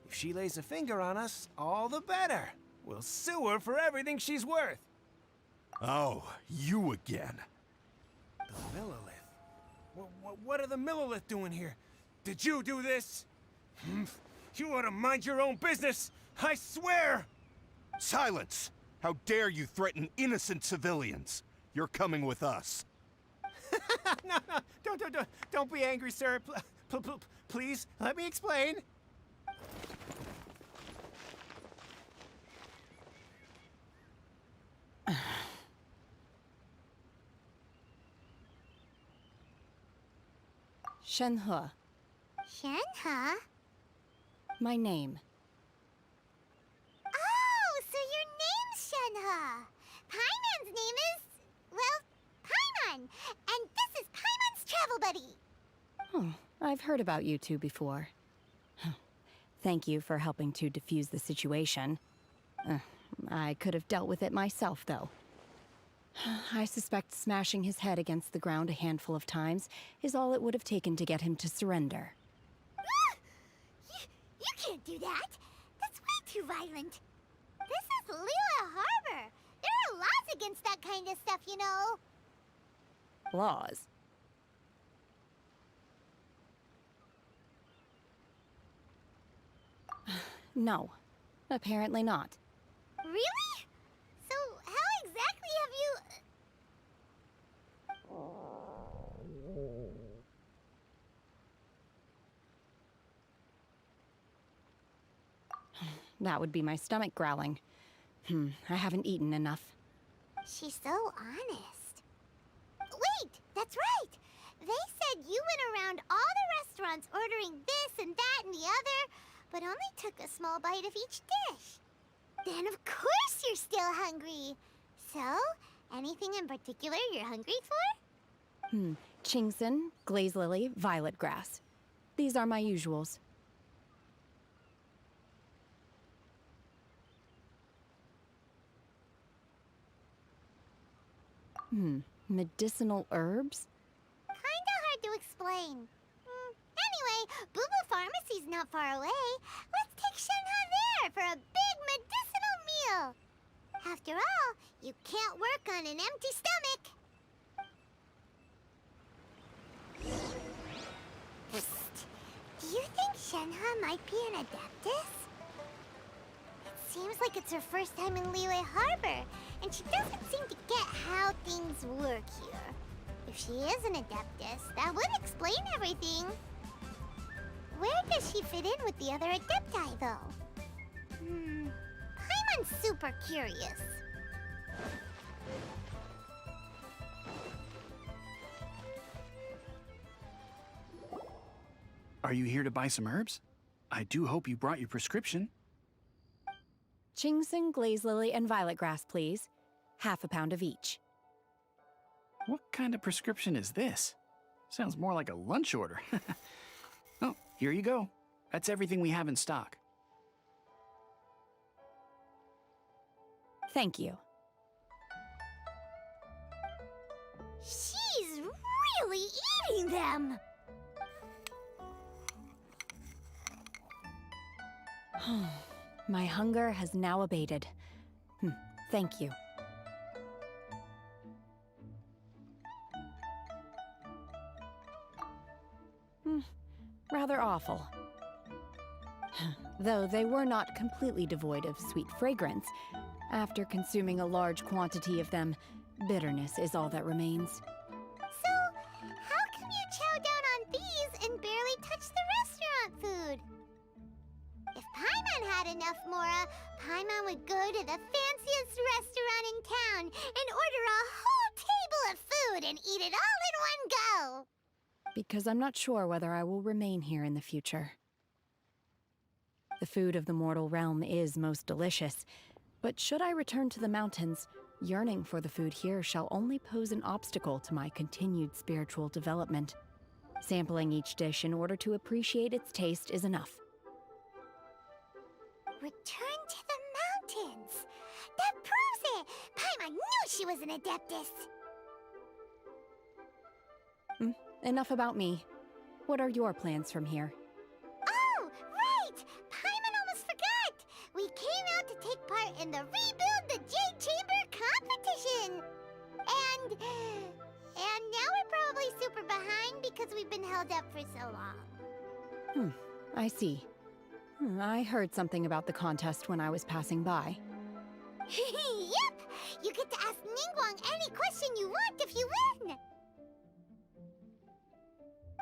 If she lays a finger on us, all the better. We'll sue her for everything she's worth. Oh, you again. The Millilith? What are the Millilith doing here? Did you do this? You ought to mind your own business, I swear! Silence! How dare you threaten innocent civilians? You're coming with us. No, don't be angry, sir. Please, let me explain. Shenhe, Shenhe? my name. Oh, so your name's Shenhe. Paimon's name is, well, Paimon. And this is Paimon's travel buddy. Oh, I've heard about you two before. Thank you for helping to defuse the situation. I could have dealt with it myself, though. I suspect smashing his head against the ground a handful of times is all it would have taken to get him to surrender. You can't do that. That's way too violent. This is Liyue Harbor. There are laws against that kind of stuff, you know. Laws? No, apparently not. Really? So how exactly have you... That would be my stomach growling. I haven't eaten enough. She's so honest. Wait, that's right. They said you went around all the restaurants ordering this and that and the other, but only took a small bite of each dish. Then of course you're still hungry. So, anything in particular you're hungry for? Chingson, glaze lily, violet grass. These are my usuals. Medicinal herbs? Kinda hard to explain. Anyway, Boo Pharmacy's not far away. Let's take Shenhe there for a big medicinal meal. After all, you can't work on an empty stomach. Psst. Do you think Shenhe might be an Adeptus? It seems like it's her first time in Liyue Harbor, and she doesn't seem to get how things work here. If she is an Adeptus, that would explain everything. Where does she fit in with the other Adepti, though? Paimon's super curious. Are you here to buy some herbs? I do hope you brought your prescription. Chingson, glaze lily, and violet grass, please. Half a pound of each. What kind of prescription is this? Sounds more like a lunch order. Oh, here you go. That's everything we have in stock. Thank you. She's really eating them! My hunger has now abated. Thank you. Rather awful. Though they were not completely devoid of sweet fragrance. After consuming a large quantity of them, bitterness is all that remains. So, how come you chow down on these and barely touch the restaurant food? If Paimon had enough Mora, Paimon would go to the fanciest restaurant in town and order a whole table of food and eat it all in one go. Because I'm not sure whether I will remain here in the future. The food of the mortal realm is most delicious, but should I return to the mountains, yearning for the food here shall only pose an obstacle to my continued spiritual development. Sampling each dish in order to appreciate its taste is enough. Return to the mountains! That proves it! Paimon knew she was an Adeptus! Enough about me. What are your plans from here? Oh, right! Paimon almost forgot! We came out to take part in the Rebuild the Jade Chamber competition! And now we're probably super behind because we've been held up for so long. I see. I heard something about the contest when I was passing by. Yep! You get to ask Ningguang any question you want if you win!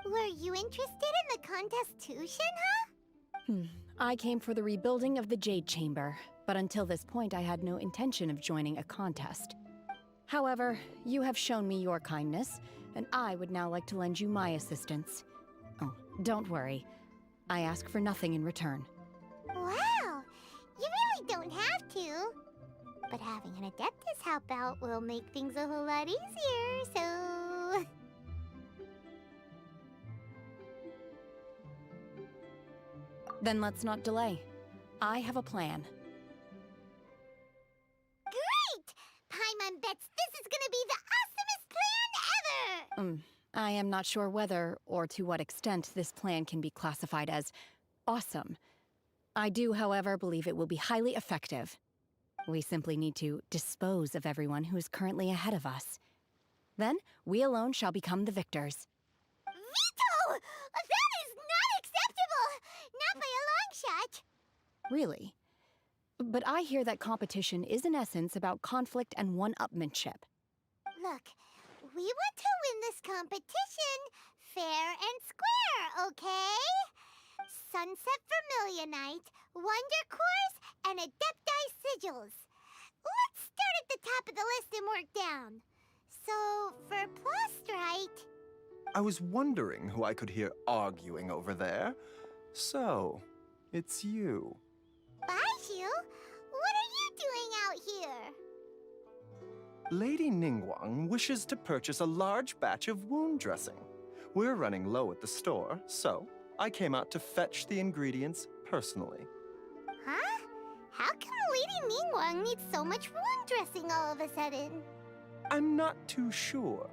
Were you interested in the contest too, Shenhe? I came for the rebuilding of the Jade Chamber, but until this point I had no intention of joining a contest. However, you have shown me your kindness, and I would now like to lend you my assistance. Oh, don't worry. I ask for nothing in return. Wow! You really don't have to. But having an Adeptus help out will make things a whole lot easier, so... Then let's not delay. I have a plan. Great! Paimon bets this is gonna be the awesomest plan ever! I am not sure whether, or to what extent, this plan can be classified as awesome. I do, however, believe it will be highly effective. We simply need to dispose of everyone who is currently ahead of us. Then, we alone shall become the victors. Veto! That is not acceptable! Not by a long shot! Really? But I hear that competition is in essence about conflict and one-upmanship. Look, we want to win this competition fair and square, okay? Sunset Vermilionite, Wonder Cores, and Adepti Sigils. Let's start at the top of the list and work down. So, for Plustrite... I was wondering who I could hear arguing over there. So, it's you. Baiju? What are you doing out here? Lady Ningguang wishes to purchase a large batch of wound dressing. We're running low at the store, so I came out to fetch the ingredients personally. Huh? How come Lady Ningguang needs so much wound dressing all of a sudden? I'm not too sure.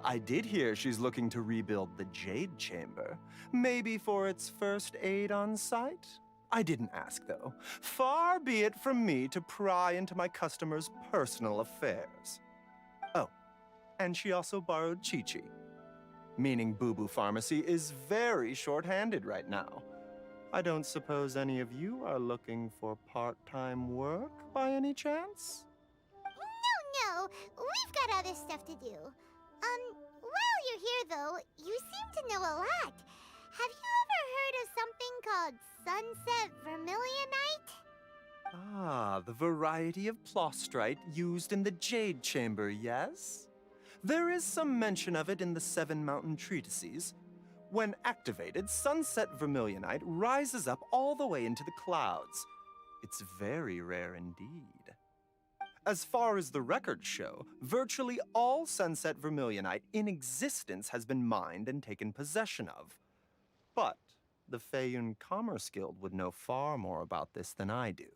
I did hear she's looking to rebuild the Jade Chamber. Maybe for its first aid on site? I didn't ask, though. Far be it from me to pry into my customers' personal affairs. Oh, and she also borrowed Chi-Chi. Meaning Boo Boo Pharmacy is very short-handed right now. I don't suppose any of you are looking for part-time work by any chance? No, we've got other stuff to do. While you're here though, you seem to know a lot. Have you ever heard of something called Sunset Vermilionite? Ah, the variety of plostrite used in the Jade Chamber, yes? There is some mention of it in the Seven Mountain Treatises. When activated, Sunset Vermilionite rises up all the way into the clouds. It's very rare indeed. As far as the records show, virtually all Sunset Vermilionite in existence has been mined and taken possession of. But the Feiyun Commerce Guild would know far more about this than I do.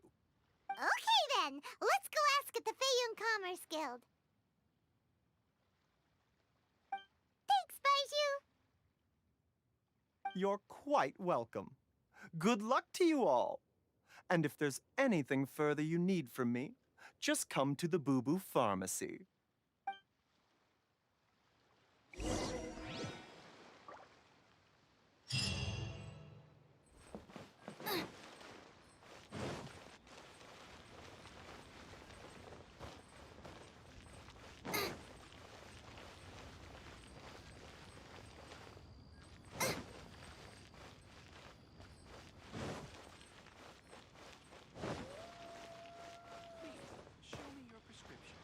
Okay then, let's go ask at the Feiyun Commerce Guild. Thanks, Baiju! You're quite welcome. Good luck to you all. And if there's anything further you need from me, just come to the Boo Boo Pharmacy. Show me your prescription.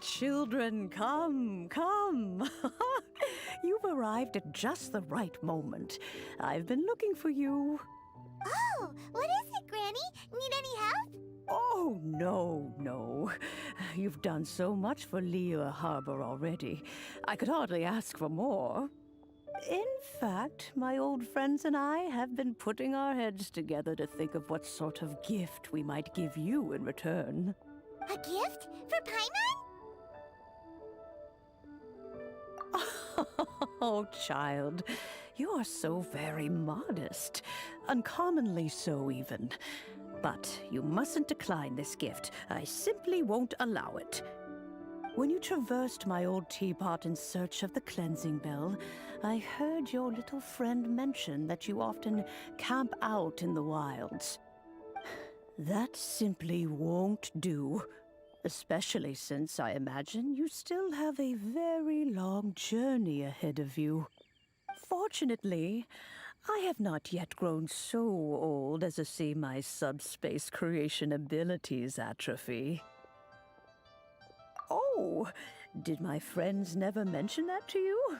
children, come, come. You've arrived at just the right moment. I've been looking for you. Oh, what is it, Granny? Need any help? Oh, no. You've done so much for Liyue Harbor already. I could hardly ask for more. In fact, my old friends and I have been putting our heads together to think of what sort of gift we might give you in return. A gift? For Paimon? Oh, child, you are so very modest. Uncommonly so, even. But you mustn't decline this gift. I simply won't allow it. When you traversed my old teapot in search of the cleansing bell, I heard your little friend mention that you often camp out in the wilds. That simply won't do. Especially since I imagine you still have a very long journey ahead of you. Fortunately, I have not yet grown so old as to see my subspace creation abilities atrophy. Oh, did my friends never mention that to you?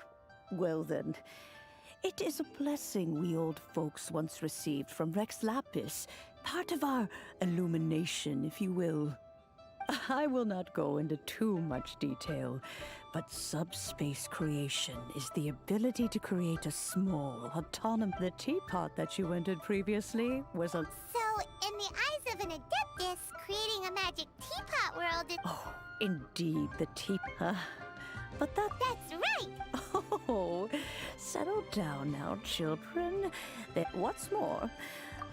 Well then, it is a blessing we old folks once received from Rex Lapis, part of our illumination, if you will. I will not go into too much detail, but subspace creation is the ability to create a small, autonomous... The teapot that you entered previously was a... So, in the eyes of an Adeptus, creating a magic teapot world is... Oh, indeed, the teapot... But that... That's right! Oh, settle down now, children. What's more?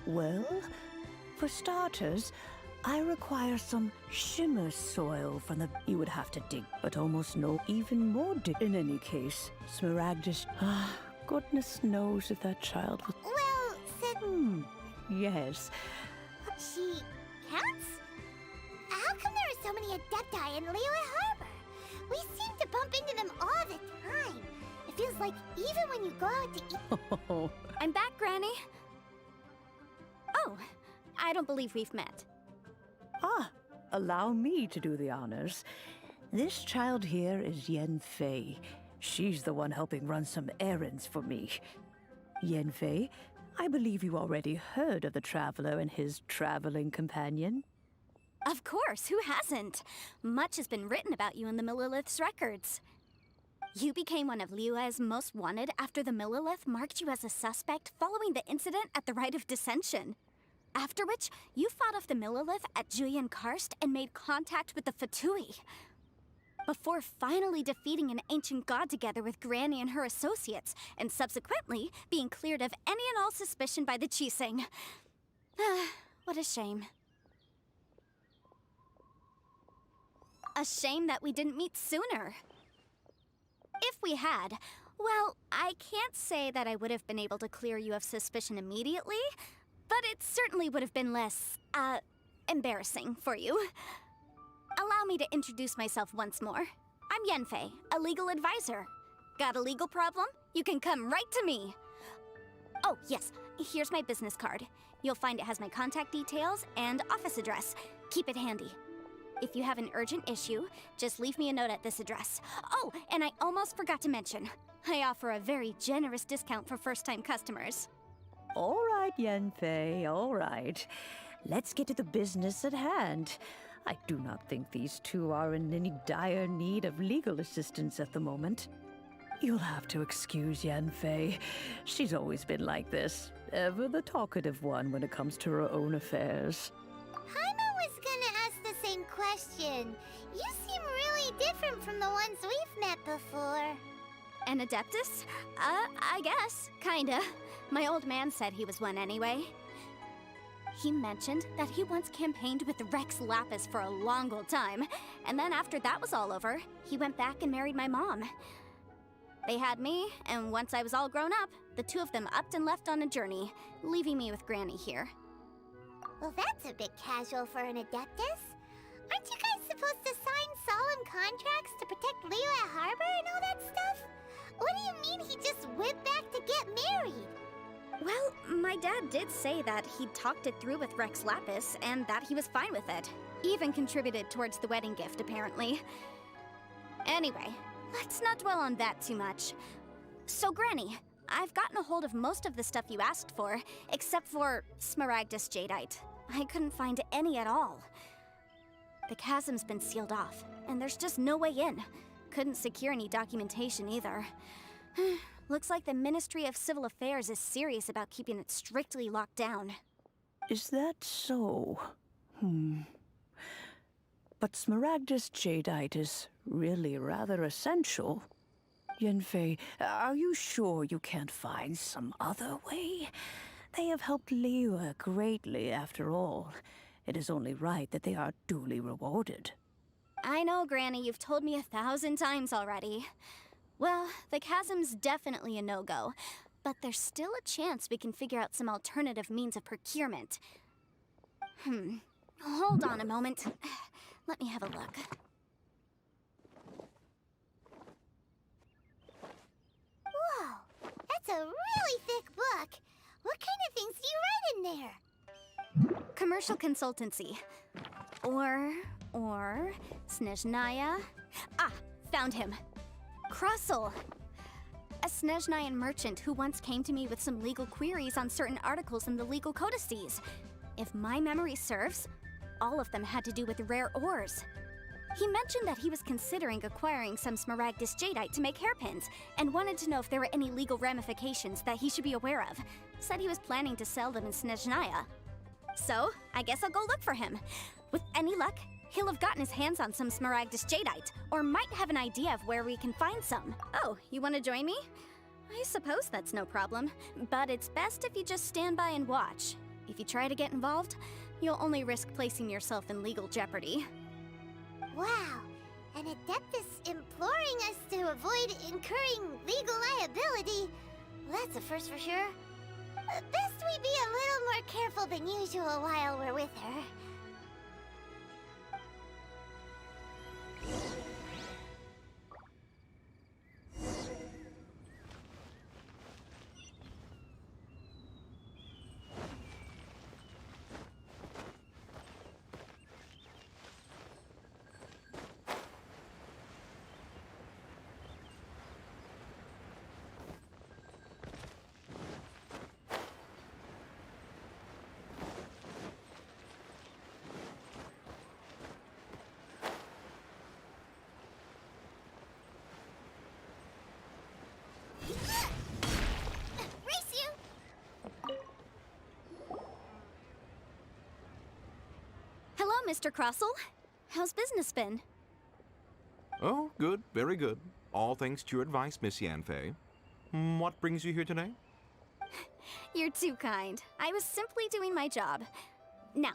Well, for starters, I require some shimmer soil from the... You would have to dig, but almost no even more dig. In any case, Smaragdus... goodness knows if that child was... Well, said... Yes. She counts? How come there are so many Adepti in Liyue Harbor? We seem to bump into them all the time. It feels like even when you go out to eat... I'm back, Granny. Oh, I don't believe we've met. Allow me to do the honors. This child here is Yanfei. She's the one helping run some errands for me. Yanfei, I believe you already heard of the Traveler and his traveling companion. Of course, who hasn't? Much has been written about you in the Millilith's records. You became one of Liyue's most wanted after the Millilith marked you as a suspect following the incident at the Rite of Dissension. After which, you fought off the Millilith at Julian Karst and made contact with the Fatui. Before finally defeating an ancient god together with Granny and her associates, and subsequently being cleared of any and all suspicion by the Chiseng. What a shame. A shame that we didn't meet sooner. If we had, well, I can't say that I would have been able to clear you of suspicion immediately, but it certainly would have been less, embarrassing for you. Allow me to introduce myself once more. I'm Yanfei, a legal advisor. Got a legal problem? You can come right to me. Oh, yes, here's my business card. You'll find it has my contact details and office address. Keep it handy. If you have an urgent issue, just leave me a note at this address. Oh, and I almost forgot to mention, I offer a very generous discount for first-time customers. All right, Yanfei, all right. Let's get to the business at hand. I do not think these two are in any dire need of legal assistance at the moment. You'll have to excuse Yanfei. She's always been like this, ever the talkative one when it comes to her own affairs. Paimon was gonna ask the same question. You seem really different from the ones we've met before. An Adeptus? I guess, kinda. My old man said he was one anyway. He mentioned that he once campaigned with Rex Lapis for a long old time, and then after that was all over, he went back and married my mom. They had me, and once I was all grown up, the two of them upped and left on a journey, leaving me with Granny here. Well, that's a bit casual for an Adeptus. Aren't you guys supposed to sign solemn contracts to protect Liyue Harbor and all that stuff? What do you mean he just went back to get married? Well, my dad did say that he'd talked it through with Rex Lapis and that he was fine with it. Even contributed towards the wedding gift, apparently. Anyway, let's not dwell on that too much. So, Granny, I've gotten a hold of most of the stuff you asked for, except for Smaragdus Jadeite. I couldn't find any at all. The chasm's been sealed off, and there's just no way in. Couldn't secure any documentation either. Looks like the Ministry of Civil Affairs is serious about keeping it strictly locked down. Is that so? But Smaragdus Jadeite is really rather essential. Yanfei, are you sure you can't find some other way? They have helped Liyue greatly, after all. It is only right that they are duly rewarded. I know, Granny, you've told me 1,000 times already. Well, the chasm's definitely a no-go, but there's still a chance we can figure out some alternative means of procurement. Hold on a moment. Let me have a look. Whoa, that's a really thick book. What kind of things do you write in there? Commercial consultancy. Or Snezhnaya. Ah, found him. Krusell. A Snezhnayan merchant who once came to me with some legal queries on certain articles in the legal codices. If my memory serves, all of them had to do with rare ores. He mentioned that he was considering acquiring some Smaragdus Jadeite to make hairpins, and wanted to know if there were any legal ramifications that he should be aware of. Said he was planning to sell them in Snezhnaya. So, I guess I'll go look for him. With any luck, he'll have gotten his hands on some Smaragdus Jadeite, or might have an idea of where we can find some. Oh, you want to join me? I suppose that's no problem, but it's best if you just stand by and watch. If you try to get involved, you'll only risk placing yourself in legal jeopardy. Wow, an Adeptus imploring us to avoid incurring legal liability. Well, that's a first for sure. Best we be a little more careful than usual while we're with her. Hello, Mr. Krusell. How's business been? Oh, good, very good. All thanks to your advice, Miss Yanfei. What brings you here today? You're too kind. I was simply doing my job. Now,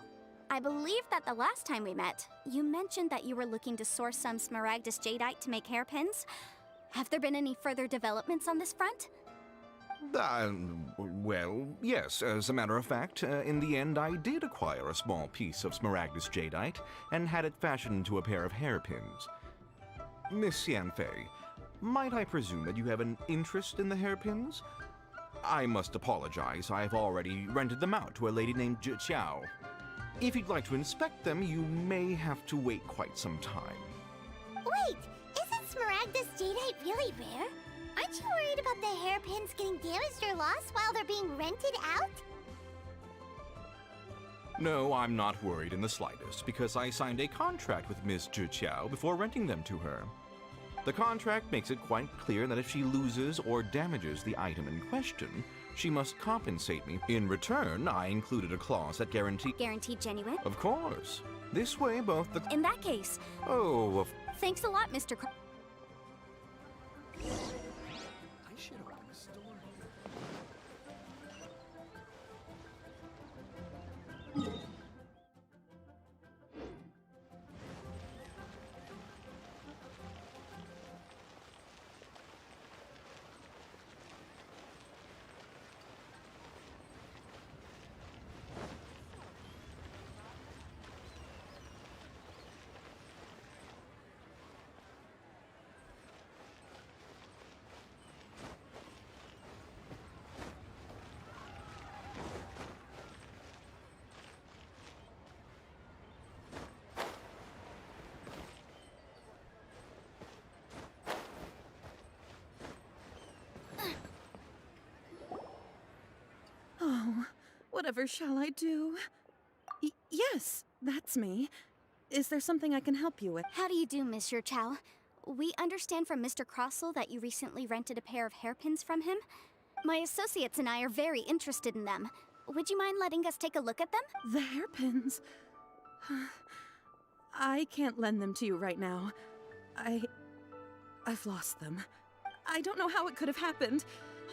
I believe that the last time we met, you mentioned that you were looking to source some Smaragdus Jadeite to make hairpins. Have there been any further developments on this front? Well, yes. As a matter of fact, in the end, I did acquire a small piece of Smaragdus Jadeite and had it fashioned into a pair of hairpins. Miss Yanfei, might I presume that you have an interest in the hairpins? I must apologize. I've already rented them out to a lady named Zhiqiao. If you'd like to inspect them, you may have to wait quite some time. Wait, isn't Smaragdus Jadeite really rare? Aren't you worried about the hairpins getting damaged or lost while they're being rented out? No, I'm not worried in the slightest, because I signed a contract with Miss Zhiqiao before renting them to her. The contract makes it quite clear that if she loses or damages the item in question, she must compensate me. In return, I included a clause that Guaranteed genuine? Of course. This way, both the... In that case... Oh, Thanks a lot, Mr. Whatever shall I do? Yes, that's me. Is there something I can help you with? How do you do, Monsieur Chow? We understand from Mr. Crossell that you recently rented a pair of hairpins from him. My associates and I are very interested in them. Would you mind letting us take a look at them? The hairpins? I can't lend them to you right now. I've lost them. I don't know how it could have happened.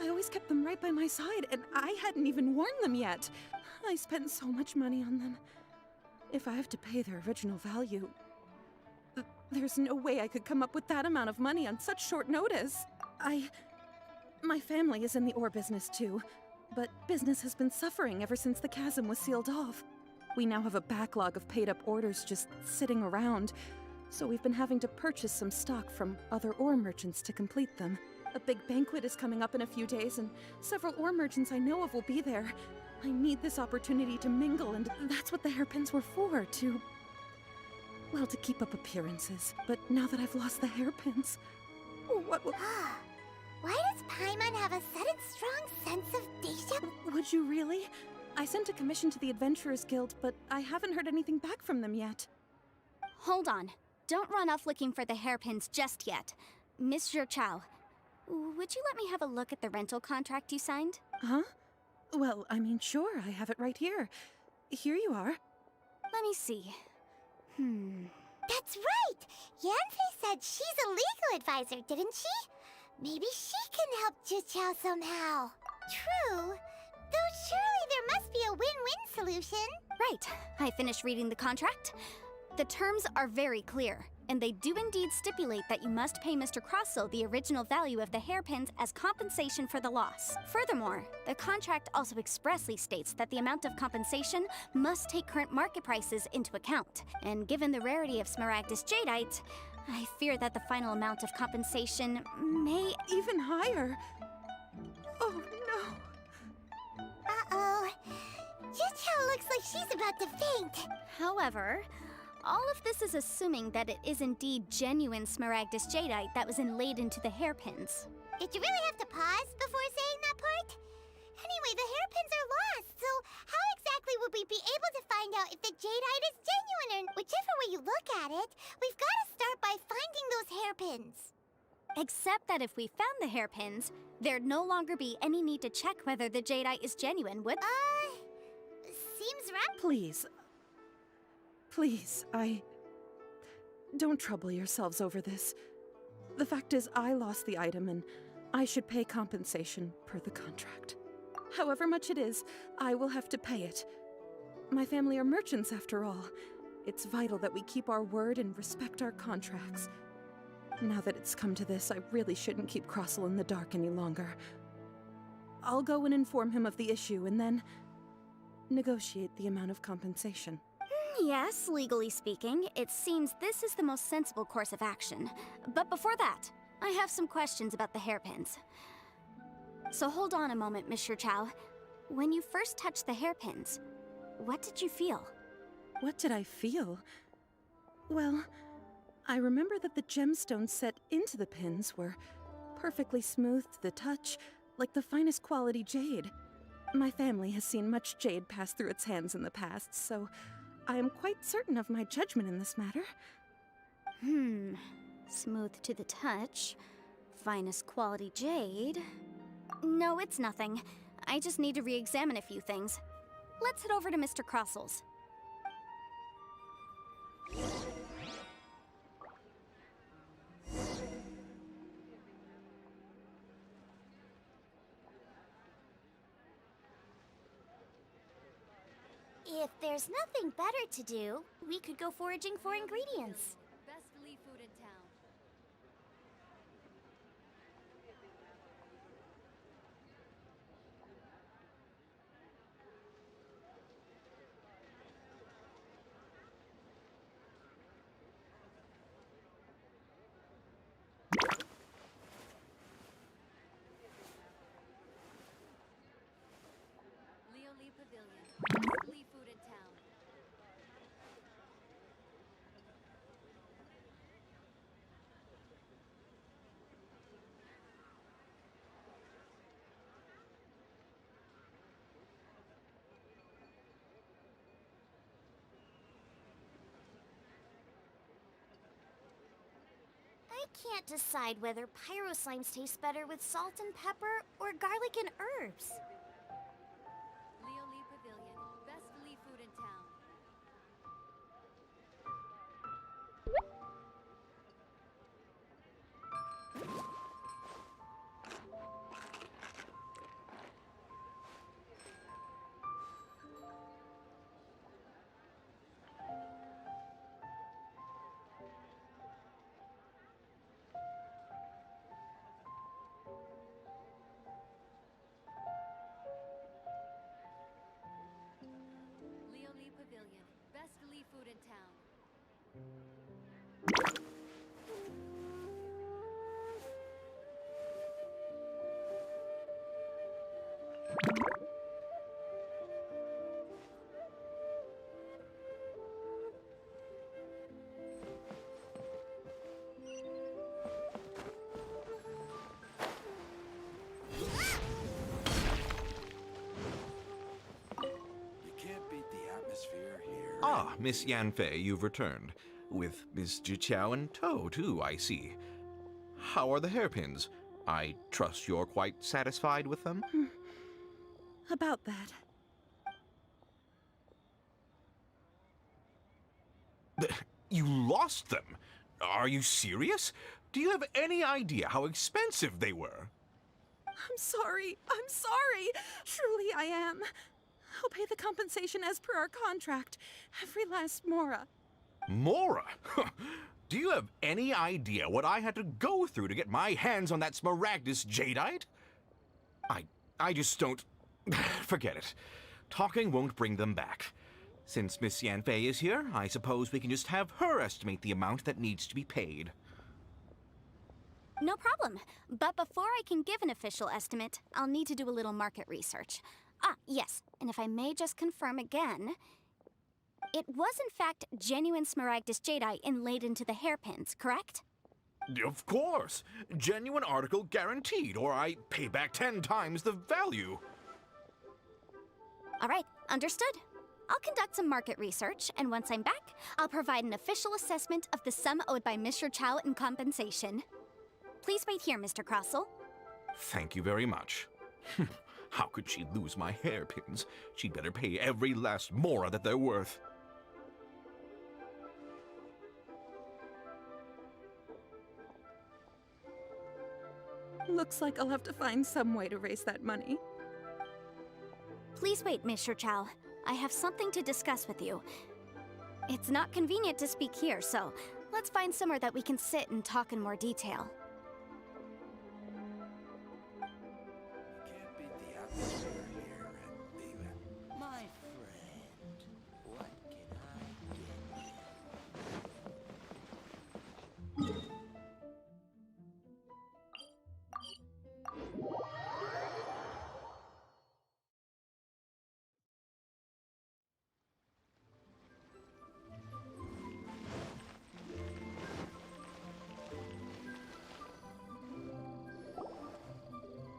I always kept them right by my side, and I hadn't even worn them yet. I spent so much money on them. If I have to pay their original value, there's no way I could come up with that amount of money on such short notice. My family is in the ore business too, but business has been suffering ever since the chasm was sealed off. We now have a backlog of paid-up orders just sitting around, so we've been having to purchase some stock from other ore merchants to complete them. A big banquet is coming up in a few days, and several ore merchants I know of will be there. I need this opportunity to mingle, and that's what the hairpins were for, to keep up appearances. But now that I've lost the hairpins, what will... Why does Paimon have a sudden strong sense of deja? Would you really? I sent a commission to the Adventurers Guild, but I haven't heard anything back from them yet. Hold on. Don't run off looking for the hairpins just yet. Monsieur Chow, would you let me have a look at the rental contract you signed? Huh? Well, I mean, sure, I have it right here. Here you are. Let me see. That's right! Yanfei said she's a legal advisor, didn't she? Maybe she can help Juchao somehow. True. Though surely there must be a win-win solution. Right. I finished reading the contract. The terms are very clear, and they do indeed stipulate that you must pay Mr. Crossell the original value of the hairpins as compensation for the loss. Furthermore, the contract also expressly states that the amount of compensation must take current market prices into account. And given the rarity of Smaragdus Jadeite, I fear that the final amount of compensation may... Even higher? Oh, no. Uh-oh. Juchao looks like she's about to faint. However, all of this is assuming that it is indeed genuine Smaragdus Jadeite that was inlaid into the hairpins. Did you really have to pause before saying that part? Anyway, the hairpins are lost, so how exactly would we be able to find out if the Jadeite is genuine or whichever way you look at it, we've got to start by finding those hairpins. Except that if we found the hairpins, there'd no longer be any need to check whether the Jadeite is genuine, would... Seems right. Please. Please, don't trouble yourselves over this. The fact is, I lost the item and I should pay compensation per the contract. However much it is, I will have to pay it. My family are merchants after all. It's vital that we keep our word and respect our contracts. Now that it's come to this, I really shouldn't keep Crossell in the dark any longer. I'll go and inform him of the issue and then negotiate the amount of compensation. Yes, legally speaking, it seems this is the most sensible course of action. But before that, I have some questions about the hairpins. So hold on a moment, Monsieur Chow. When you first touched the hairpins, what did you feel? What did I feel? Well, I remember that the gemstones set into the pins were perfectly smooth to the touch, like the finest quality jade. My family has seen much jade pass through its hands in the past, so I am quite certain of my judgment in this matter. Smooth to the touch, finest quality jade. No, it's nothing. I just need to re-examine a few things. Let's head over to Mr. Crossell's. If there's nothing better to do, we could go foraging for ingredients. Best Lee food in town. Leo Lee Pavilion. Best Lee food in town. can't decide whether pyro slimes taste better with salt and pepper or garlic and herbs. Leo Lee Pavilion, best Lee food in town. Leo Lee Pavilion, best Lee food in town. You can't beat the atmosphere here. Ah, Miss Yanfei, you've returned. With Miss Jiqiao in tow, too, I see. How are the hairpins? I trust you're quite satisfied with them? About that. You lost them? Are you serious? Do you have any idea how expensive they were? I'm sorry. I'm sorry. Truly, I am. I'll pay the compensation as per our contract. Every last mora. Mora? Do you have any idea what I had to go through to get my hands on that Smaragdus jadeite? I just don't... Forget it. Talking won't bring them back. Since Miss Yanfei is here, I suppose we can just have her estimate the amount that needs to be paid. No problem. But before I can give an official estimate, I'll need to do a little market research. Ah, yes, and if I may just confirm again, it was in fact genuine Smaragdus jadeite inlaid into the hairpins, correct? Of course! Genuine article guaranteed, or I pay back 10 times the value. All right, understood. I'll conduct some market research, and once I'm back, I'll provide an official assessment of the sum owed by Mr. Chow in compensation. Please wait here, Mr. Crossell. Thank you very much. How could she lose my hairpins? She'd better pay every last mora that they're worth. Looks like I'll have to find some way to raise that money. Please wait, Mr. Chow. I have something to discuss with you. It's not convenient to speak here, so let's find somewhere that we can sit and talk in more detail. Can't beat the atmosphere here and leave it. My friend, what can I get you?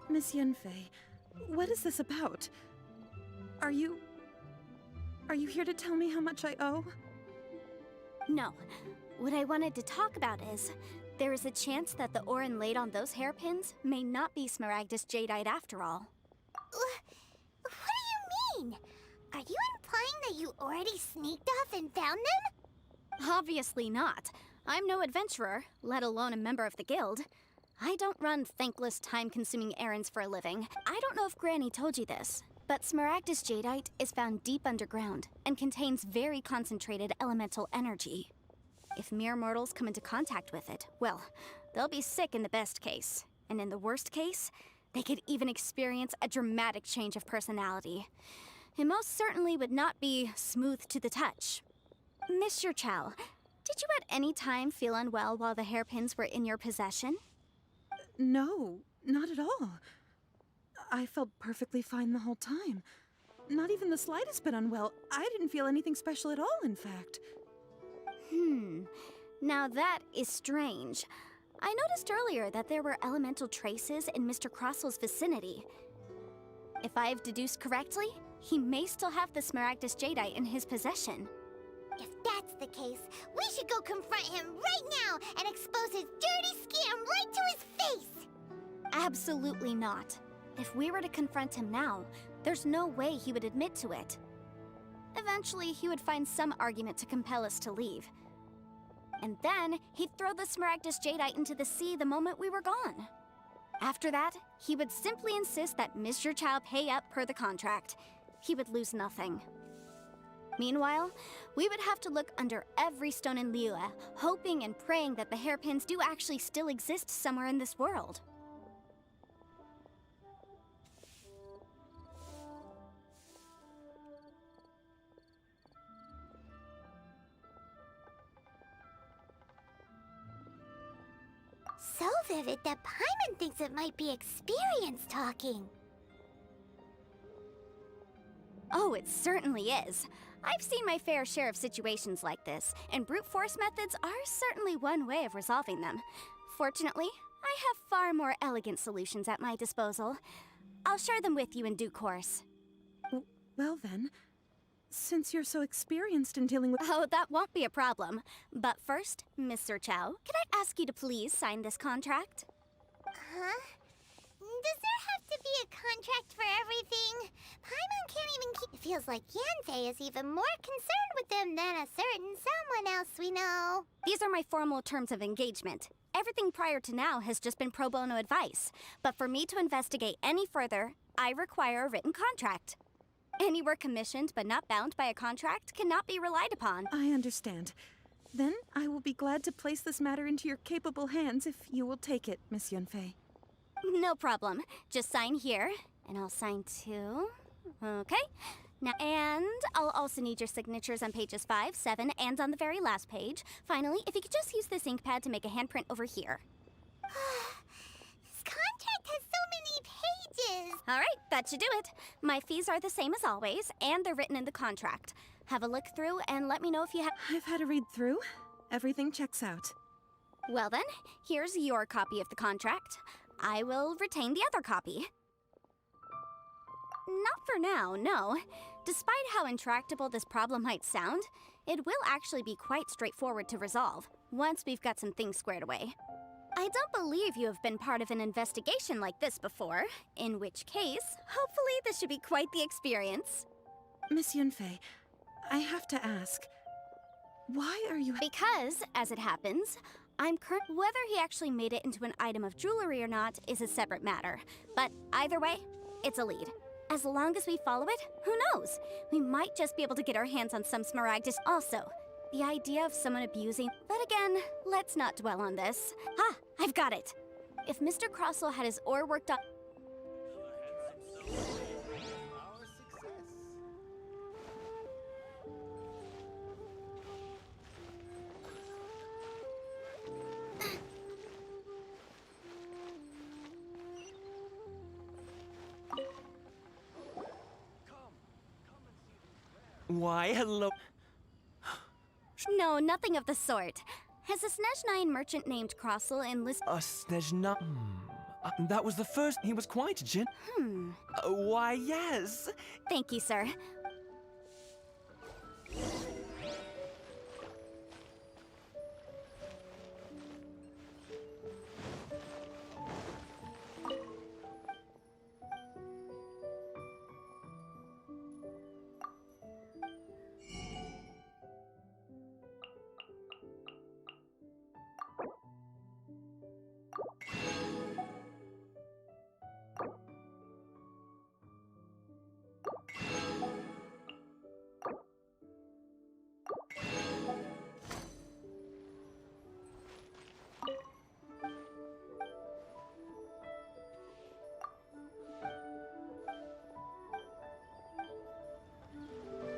Miss Yanfei, what is this about? Are you here to tell me how much I owe? No. What I wanted to talk about is, there is a chance that the ore inlaid on those hairpins may not be Smaragdus jadeite after all. What do you mean? Are you implying that you already sneaked off and found them? Obviously not. I'm no adventurer, let alone a member of the guild. I don't run thankless, time-consuming errands for a living. I don't know if Granny told you this, but Smaragdus jadeite is found deep underground and contains very concentrated elemental energy. If mere mortals come into contact with it, well, they'll be sick in the best case. And in the worst case, they could even experience a dramatic change of personality. It most certainly would not be smooth to the touch. Mr. Chow, did you at any time feel unwell while the hairpins were in your possession? No, not at all. I felt perfectly fine the whole time. Not even the slightest bit unwell. I didn't feel anything special at all, in fact. Now that is strange. I noticed earlier that there were elemental traces in Mr. Crossell's vicinity. If I've deduced correctly, he may still have the Smaragdus jadeite in his possession. If that's the case, we should go confront him right now and expose his dirty Absolutely not. If we were to confront him now, there's no way he would admit to it. Eventually, he would find some argument to compel us to leave. And then, he'd throw the Smaragdus Jadeite into the sea the moment we were gone. After that, he would simply insist that Mr. Chow pay up per the contract. He would lose nothing. Meanwhile, we would have to look under every stone in Liyue, hoping and praying that the hairpins do actually still exist somewhere in this world. So vivid that Paimon thinks it might be experience talking. Oh, it certainly is. I've seen my fair share of situations like this, and brute force methods are certainly one way of resolving them. Fortunately, I have far more elegant solutions at my disposal. I'll share them with you in due course. Well then, since you're so experienced in dealing with— Oh, that won't be a problem. But first, Mr. Chow, can I ask you to please sign this contract? Huh? Does there have to be a contract for everything? Paimon can't even keep— It feels like Yanfei is even more concerned with them than a certain someone else we know. These are my formal terms of engagement. Everything prior to now has just been pro bono advice. But for me to investigate any further, I require a written contract. Any work commissioned but not bound by a contract cannot be relied upon. I understand. Then I will be glad to place this matter into your capable hands if you will take it, Miss Yunfei. No problem. Just sign here, and I'll sign too. Okay. Now, and I'll also need your signatures on pages 5, 7, and on the very last page. Finally, if you could just use this ink pad to make a handprint over here. This contract has so many pages! All right, that should do it. My fees are the same as always, and they're written in the contract. Have a look through and let me know if you have— I've had a read through. Everything checks out. Well then, here's your copy of the contract. I will retain the other copy. Not for now, no. Despite how intractable this problem might sound, it will actually be quite straightforward to resolve, once we've got some things squared away. I don't believe you have been part of an investigation like this before, in which case, hopefully this should be quite the experience. Miss Yunfei, I have to ask, why are you— Because, as it happens, whether he actually made it into an item of jewelry or not is a separate matter. But either way, it's a lead. As long as we follow it, who knows? We might just be able to get our hands on some Smaragdus. Also, the idea of someone abusing— But again, let's not dwell on this. Ah, I've got it! If Mr. Crossell had his ore worked on— Why, hello. No, nothing of the sort. Has a Snezhnine merchant named Crossell enlisted— Snezhna. That was the first. He was quite why, yes. Thank you, sir.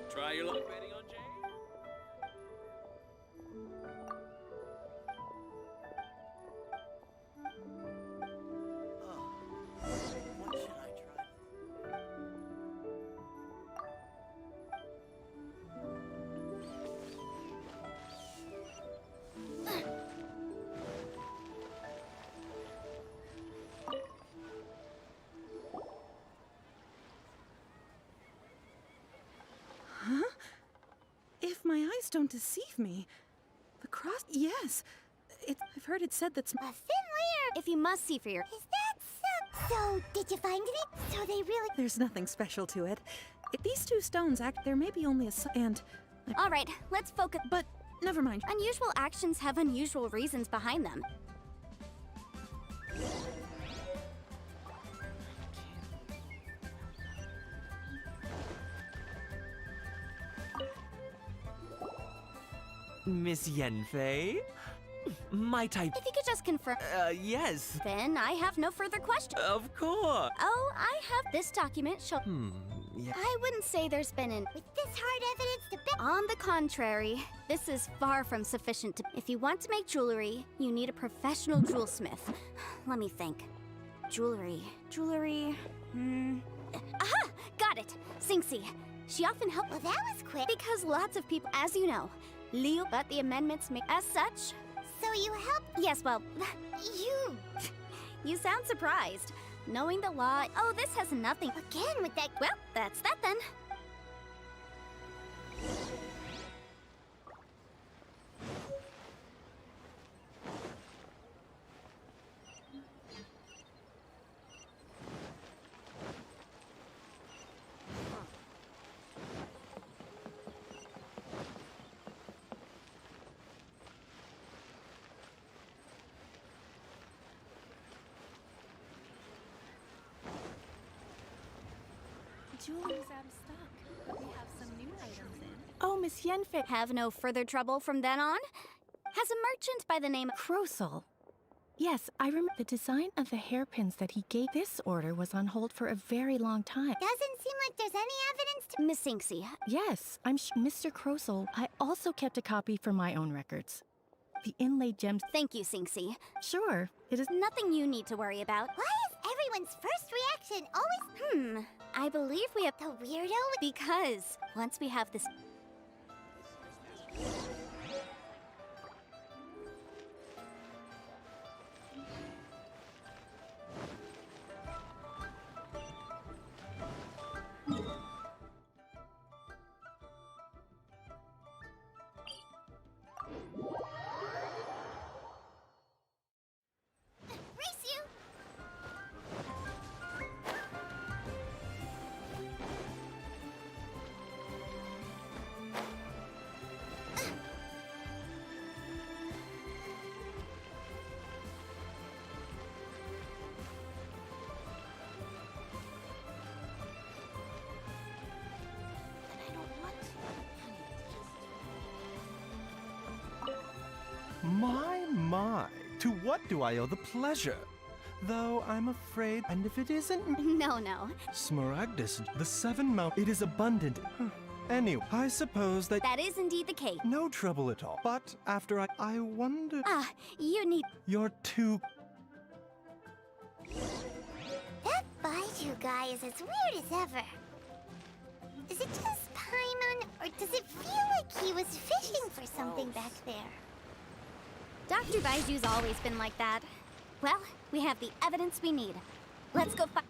Try your luck betting on Jade? What should I try? Huh? If my eyes don't deceive me, the cross— Yes! I've heard it said that— A thin layer— If you must see for your— Is that some So, did you find it? So they really... There's nothing special to it. If these two stones act, there may be only and... All right, let's focus. But never mind. Unusual actions have unusual reasons behind them. Miss Yanfei? My type. If you could just confirm. Yes. Then I have no further questions. Of course. Oh, I have this document show. Yeah. I wouldn't say there's been an... With this hard evidence to bet... On the contrary, this is far from sufficient to... If you want to make jewelry, you need a professional jewelsmith. Let me think. Jewelry. Aha! Got it! Singxi. She often helped... Well, that was quick. Because lots of people, as you know, Liu, but the amendments make... As such... So you helped... Yes, well... You sound surprised. Knowing the law... Oh, this has nothing... Again with that... Well, that's that then. Jewelry's out of stock, but we have some new items in. Oh, Miss Yanfei. Have no further trouble from then on? Has a merchant by the name of... Crosel. Yes, I remember the design of the hairpins that he gave. This order was on hold for a very long time. Doesn't seem like there's any evidence to... Miss Singxi. Yes, I'm Mr. Crosel. I also kept a copy for my own records. The inlaid gems... Thank you, Singxi. Sure, it is... Nothing you need to worry about. Why is everyone's first reaction always... I believe we have... The weirdo? Because once we have this... My, to what do I owe the pleasure? Though I'm afraid, and if it isn't... No. Smaragdus, the Seven Mount, it is abundant. Anyway, I suppose that... That is indeed the case. No trouble at all. But after I wonder... You need... You're too... That Baiju guy is as weird as ever. Is it just Paimon, or does it feel like he was fishing for something back there? Dr. Baiju's always been like that. Well, we have the evidence we need. Let's go find...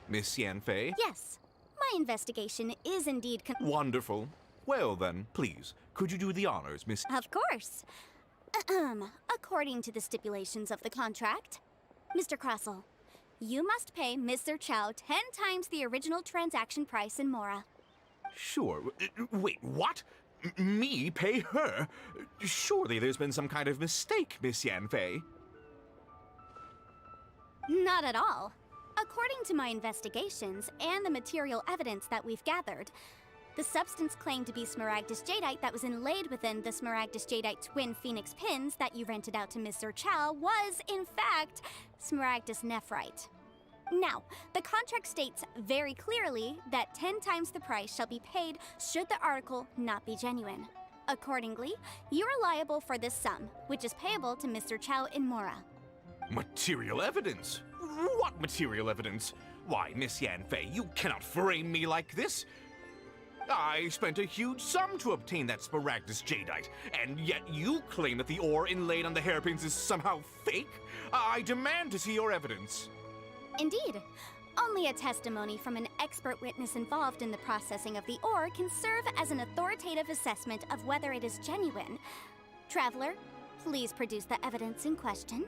Miss Yanfei? Yes. My investigation is indeed Wonderful. Well then, please, could you do the honors, Miss... Of course. According to the stipulations of the contract, Mr. Crossell, you must pay Mr. Chow 10 times the original transaction price in Mora. Sure. Wait, what? Me pay her? Surely there's been some kind of mistake, Miss Yanfei. Not at all. According to my investigations and the material evidence that we've gathered, the substance claimed to be Smaragdus Jadeite that was inlaid within the Smaragdus Jadeite twin phoenix pins that you rented out to Mr. Chow was, in fact, Smaragdus Nephrite. Now, the contract states very clearly that 10 times the price shall be paid should the article not be genuine. Accordingly, you are liable for this sum, which is payable to Mr. Chow in Mora. Material evidence? What material evidence? Why, Miss Yanfei, you cannot frame me like this. I spent a huge sum to obtain that Smaragdus jadeite, and yet you claim that the ore inlaid on the hairpins is somehow fake? I demand to see your evidence. Indeed. Only a testimony from an expert witness involved in the processing of the ore can serve as an authoritative assessment of whether it is genuine. Traveler, please produce the evidence in question.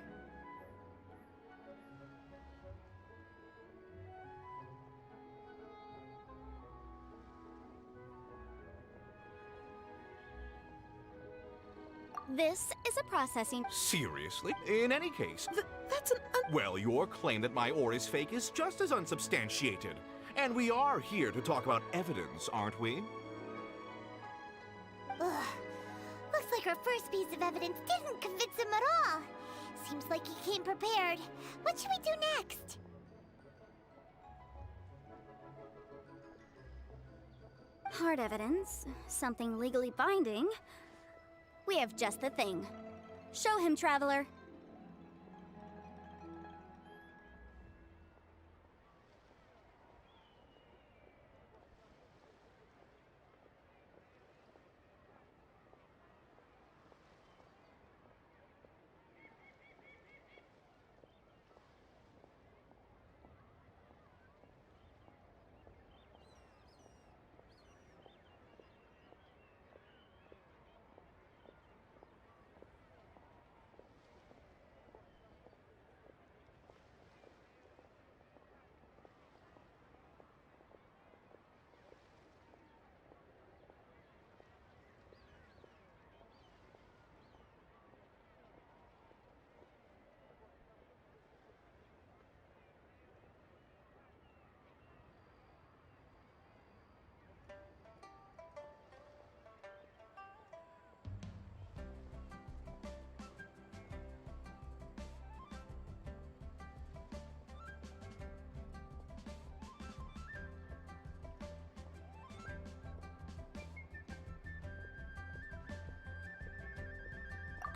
This is a processing... Seriously? In any case... That's an... Well, your claim that my ore is fake is just as unsubstantiated. And we are here to talk about evidence, aren't we? Ugh. Looks like our first piece of evidence didn't convince him at all. Seems like he came prepared. What should we do next? Hard evidence. Something legally binding. We have just the thing. Show him, Traveler.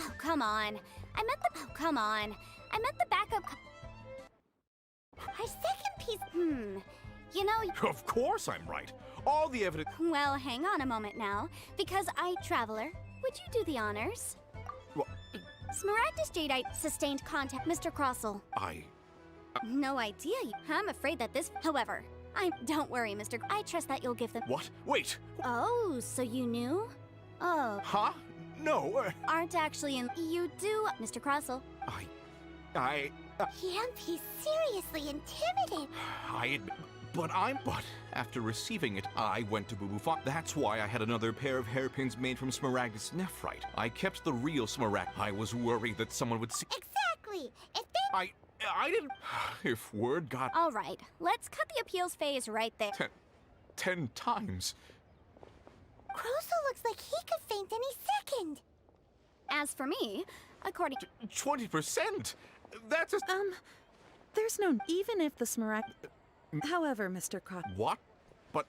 Oh, come on. Come on. I meant the backup... Our second piece... You know... Of course I'm right. All the evidence... Well, hang on a moment now. Because Traveler, would you do the honors? What? Smaragdus jadeite sustained contact, Mr. Crossell. No idea. I'm afraid that this... However, don't worry, Mr. I trust that you'll give them... What? Wait! Oh, so you knew? Oh. Huh? No. Aren't actually in... You do, Mr. Crossell. He's seriously intimidated. I admit... But after receiving it, I went to Bubufon. That's why I had another pair of hairpins made from Smaragdus nephrite. I kept the real Smaragd. I was worried that someone would see... Exactly! If they... I didn't... If word got... All right, let's cut the appeals phase right there. 10 times. Crossell looks like he could faint any second. As for me, according to... 20%? That's a... There's no... Even if the Smaragd... However, Mr. Cross... What? But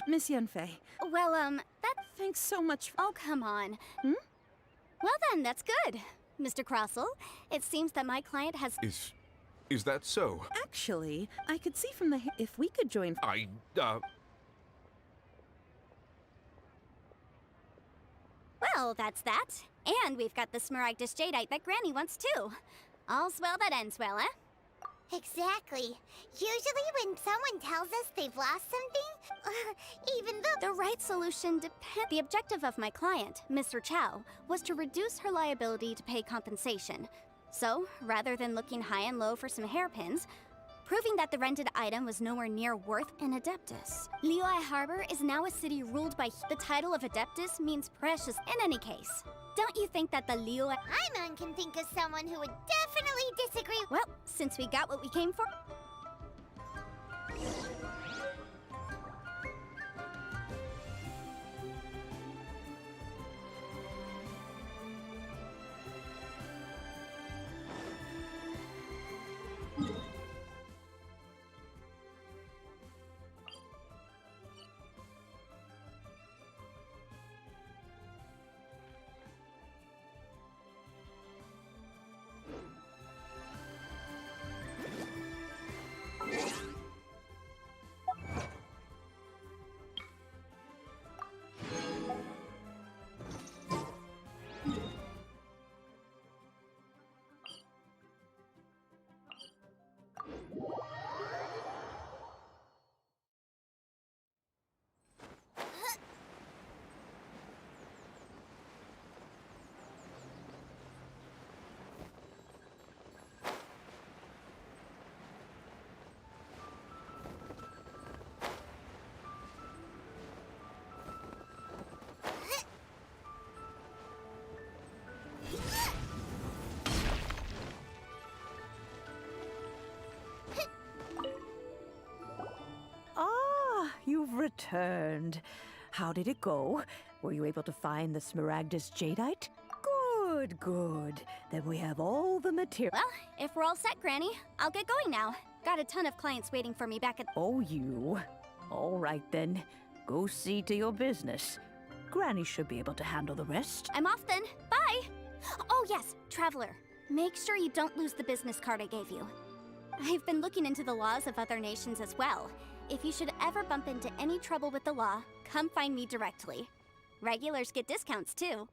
Miss Yanfei. Well, that... Thanks so much... Oh, come on. Well then, that's good. Mr. Crossell, it seems that my client has... Is that so? Actually, I could see from the... If we could join... Well, that's that. And we've got the Smaragdus jadeite that Granny wants too. All's well that ends well, eh? Exactly. Usually when someone tells us they've lost something, even though... The right solution depends... The objective of my client, Mr. Chow, was to reduce her liability to pay compensation. So, rather than looking high and low for some hairpins, proving that the rented item was nowhere near worth an Adeptus. Liyue Harbor is now a city ruled by... The title of Adeptus means precious in any case. Don't you think that the Liyue... Paimon can think of someone who would definitely disagree... Well, since we got what we came for... returned. How did it go? Were you able to find the Smaragdus Jadeite? Good, good. Then we have all the material. Well, if we're all set, Granny, I'll get going now. Got a ton of clients waiting for me back at... Oh, you. All right, then. Go see to your business. Granny should be able to handle the rest. I'm off then. Bye! Oh yes, Traveler. Make sure you don't lose the business card I gave you. I've been looking into the laws of other nations as well. If you should ever bump into any trouble with the law, come find me directly. Regulars get discounts too.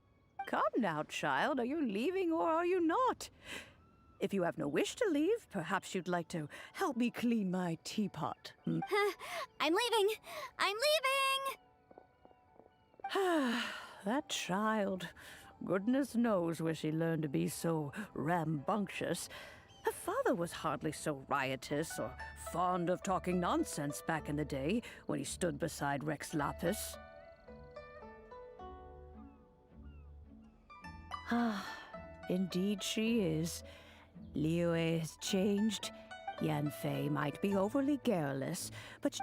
Come now, child. Are you leaving or are you not? If you have no wish to leave, perhaps you'd like to help me clean my teapot. I'm leaving! I'm leaving! That child. Goodness knows where she learned to be so rambunctious. Her father was hardly so riotous or fond of talking nonsense back in the day when he stood beside Rex Lapis. Ah, indeed she is. Liyue has changed. Yanfei might be overly garrulous, but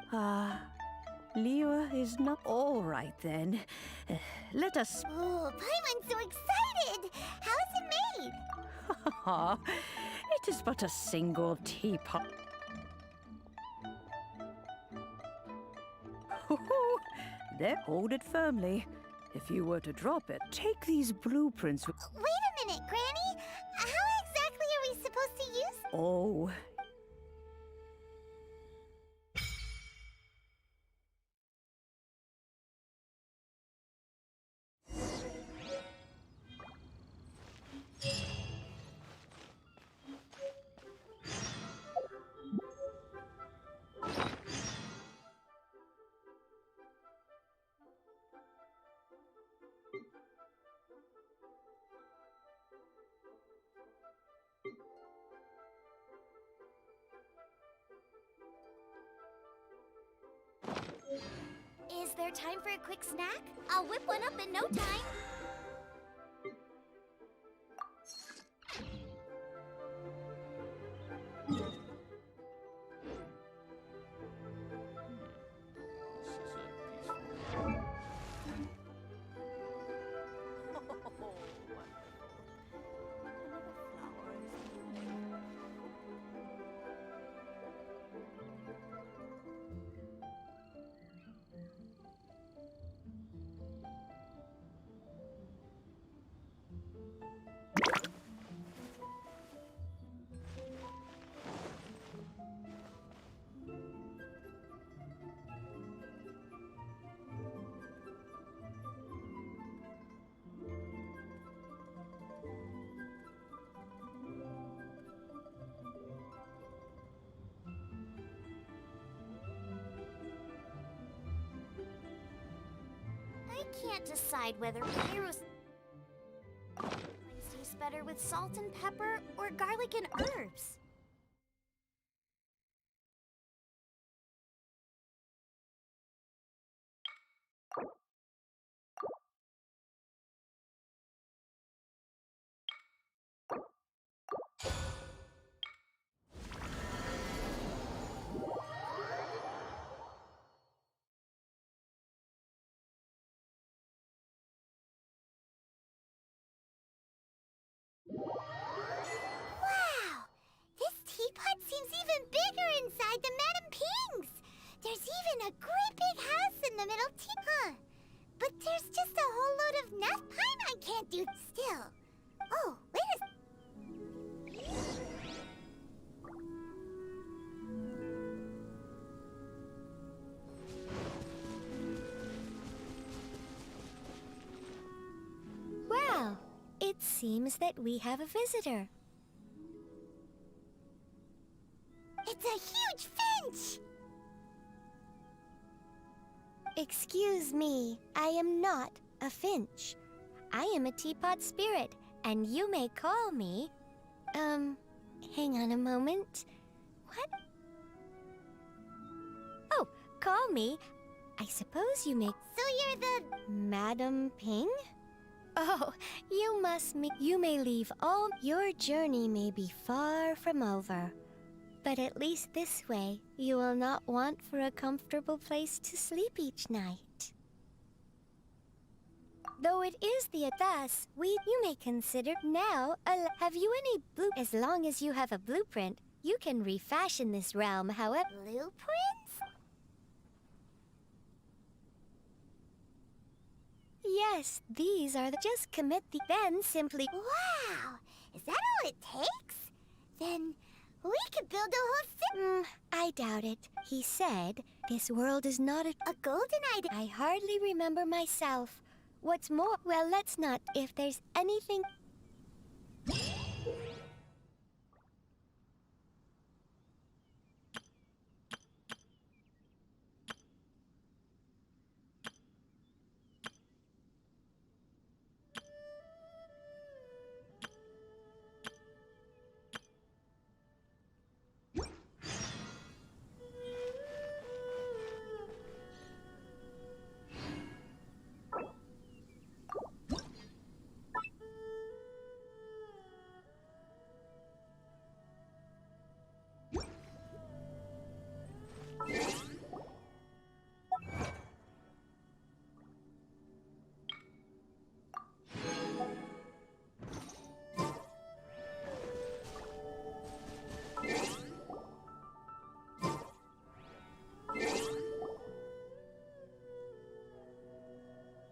Liyue is not all right then. Let us... Oh, Paimon's so excited! How is it made? It is but a single teapot. There, hold it firmly. If you were to drop it, take these blueprints. Wait a minute, Granny! How exactly are we supposed to use... Oh. Is there time for a quick snack? I'll whip one up in no time. I can't decide whether pyros tastes better with salt and pepper or garlic and herbs. Wow! This teapot seems even bigger inside than Madame Ping's! There's even a great big house in the middle huh? But there's just a whole load of nothing I can't do still. Oh, wait a... Well, it seems that we have a visitor. It's a huge finch! Excuse me, I am not a finch. I am a teapot spirit, and you may call me... hang on a moment. What? Oh, call me. I suppose you may... So you're the... Madam Ping? Oh, you may leave all... Your journey may be far from over. But at least this way, you will not want for a comfortable place to sleep each night. Though it is the thus, you may consider now, have you any as long as you have a blueprint, you can refashion this realm however. Blueprints? Yes, these are just commit then simply. Wow! Is that all it takes? Then we could build a whole I doubt it. He said, this world is not a golden idea. I hardly remember myself. What's more, well, let's not. If there's anything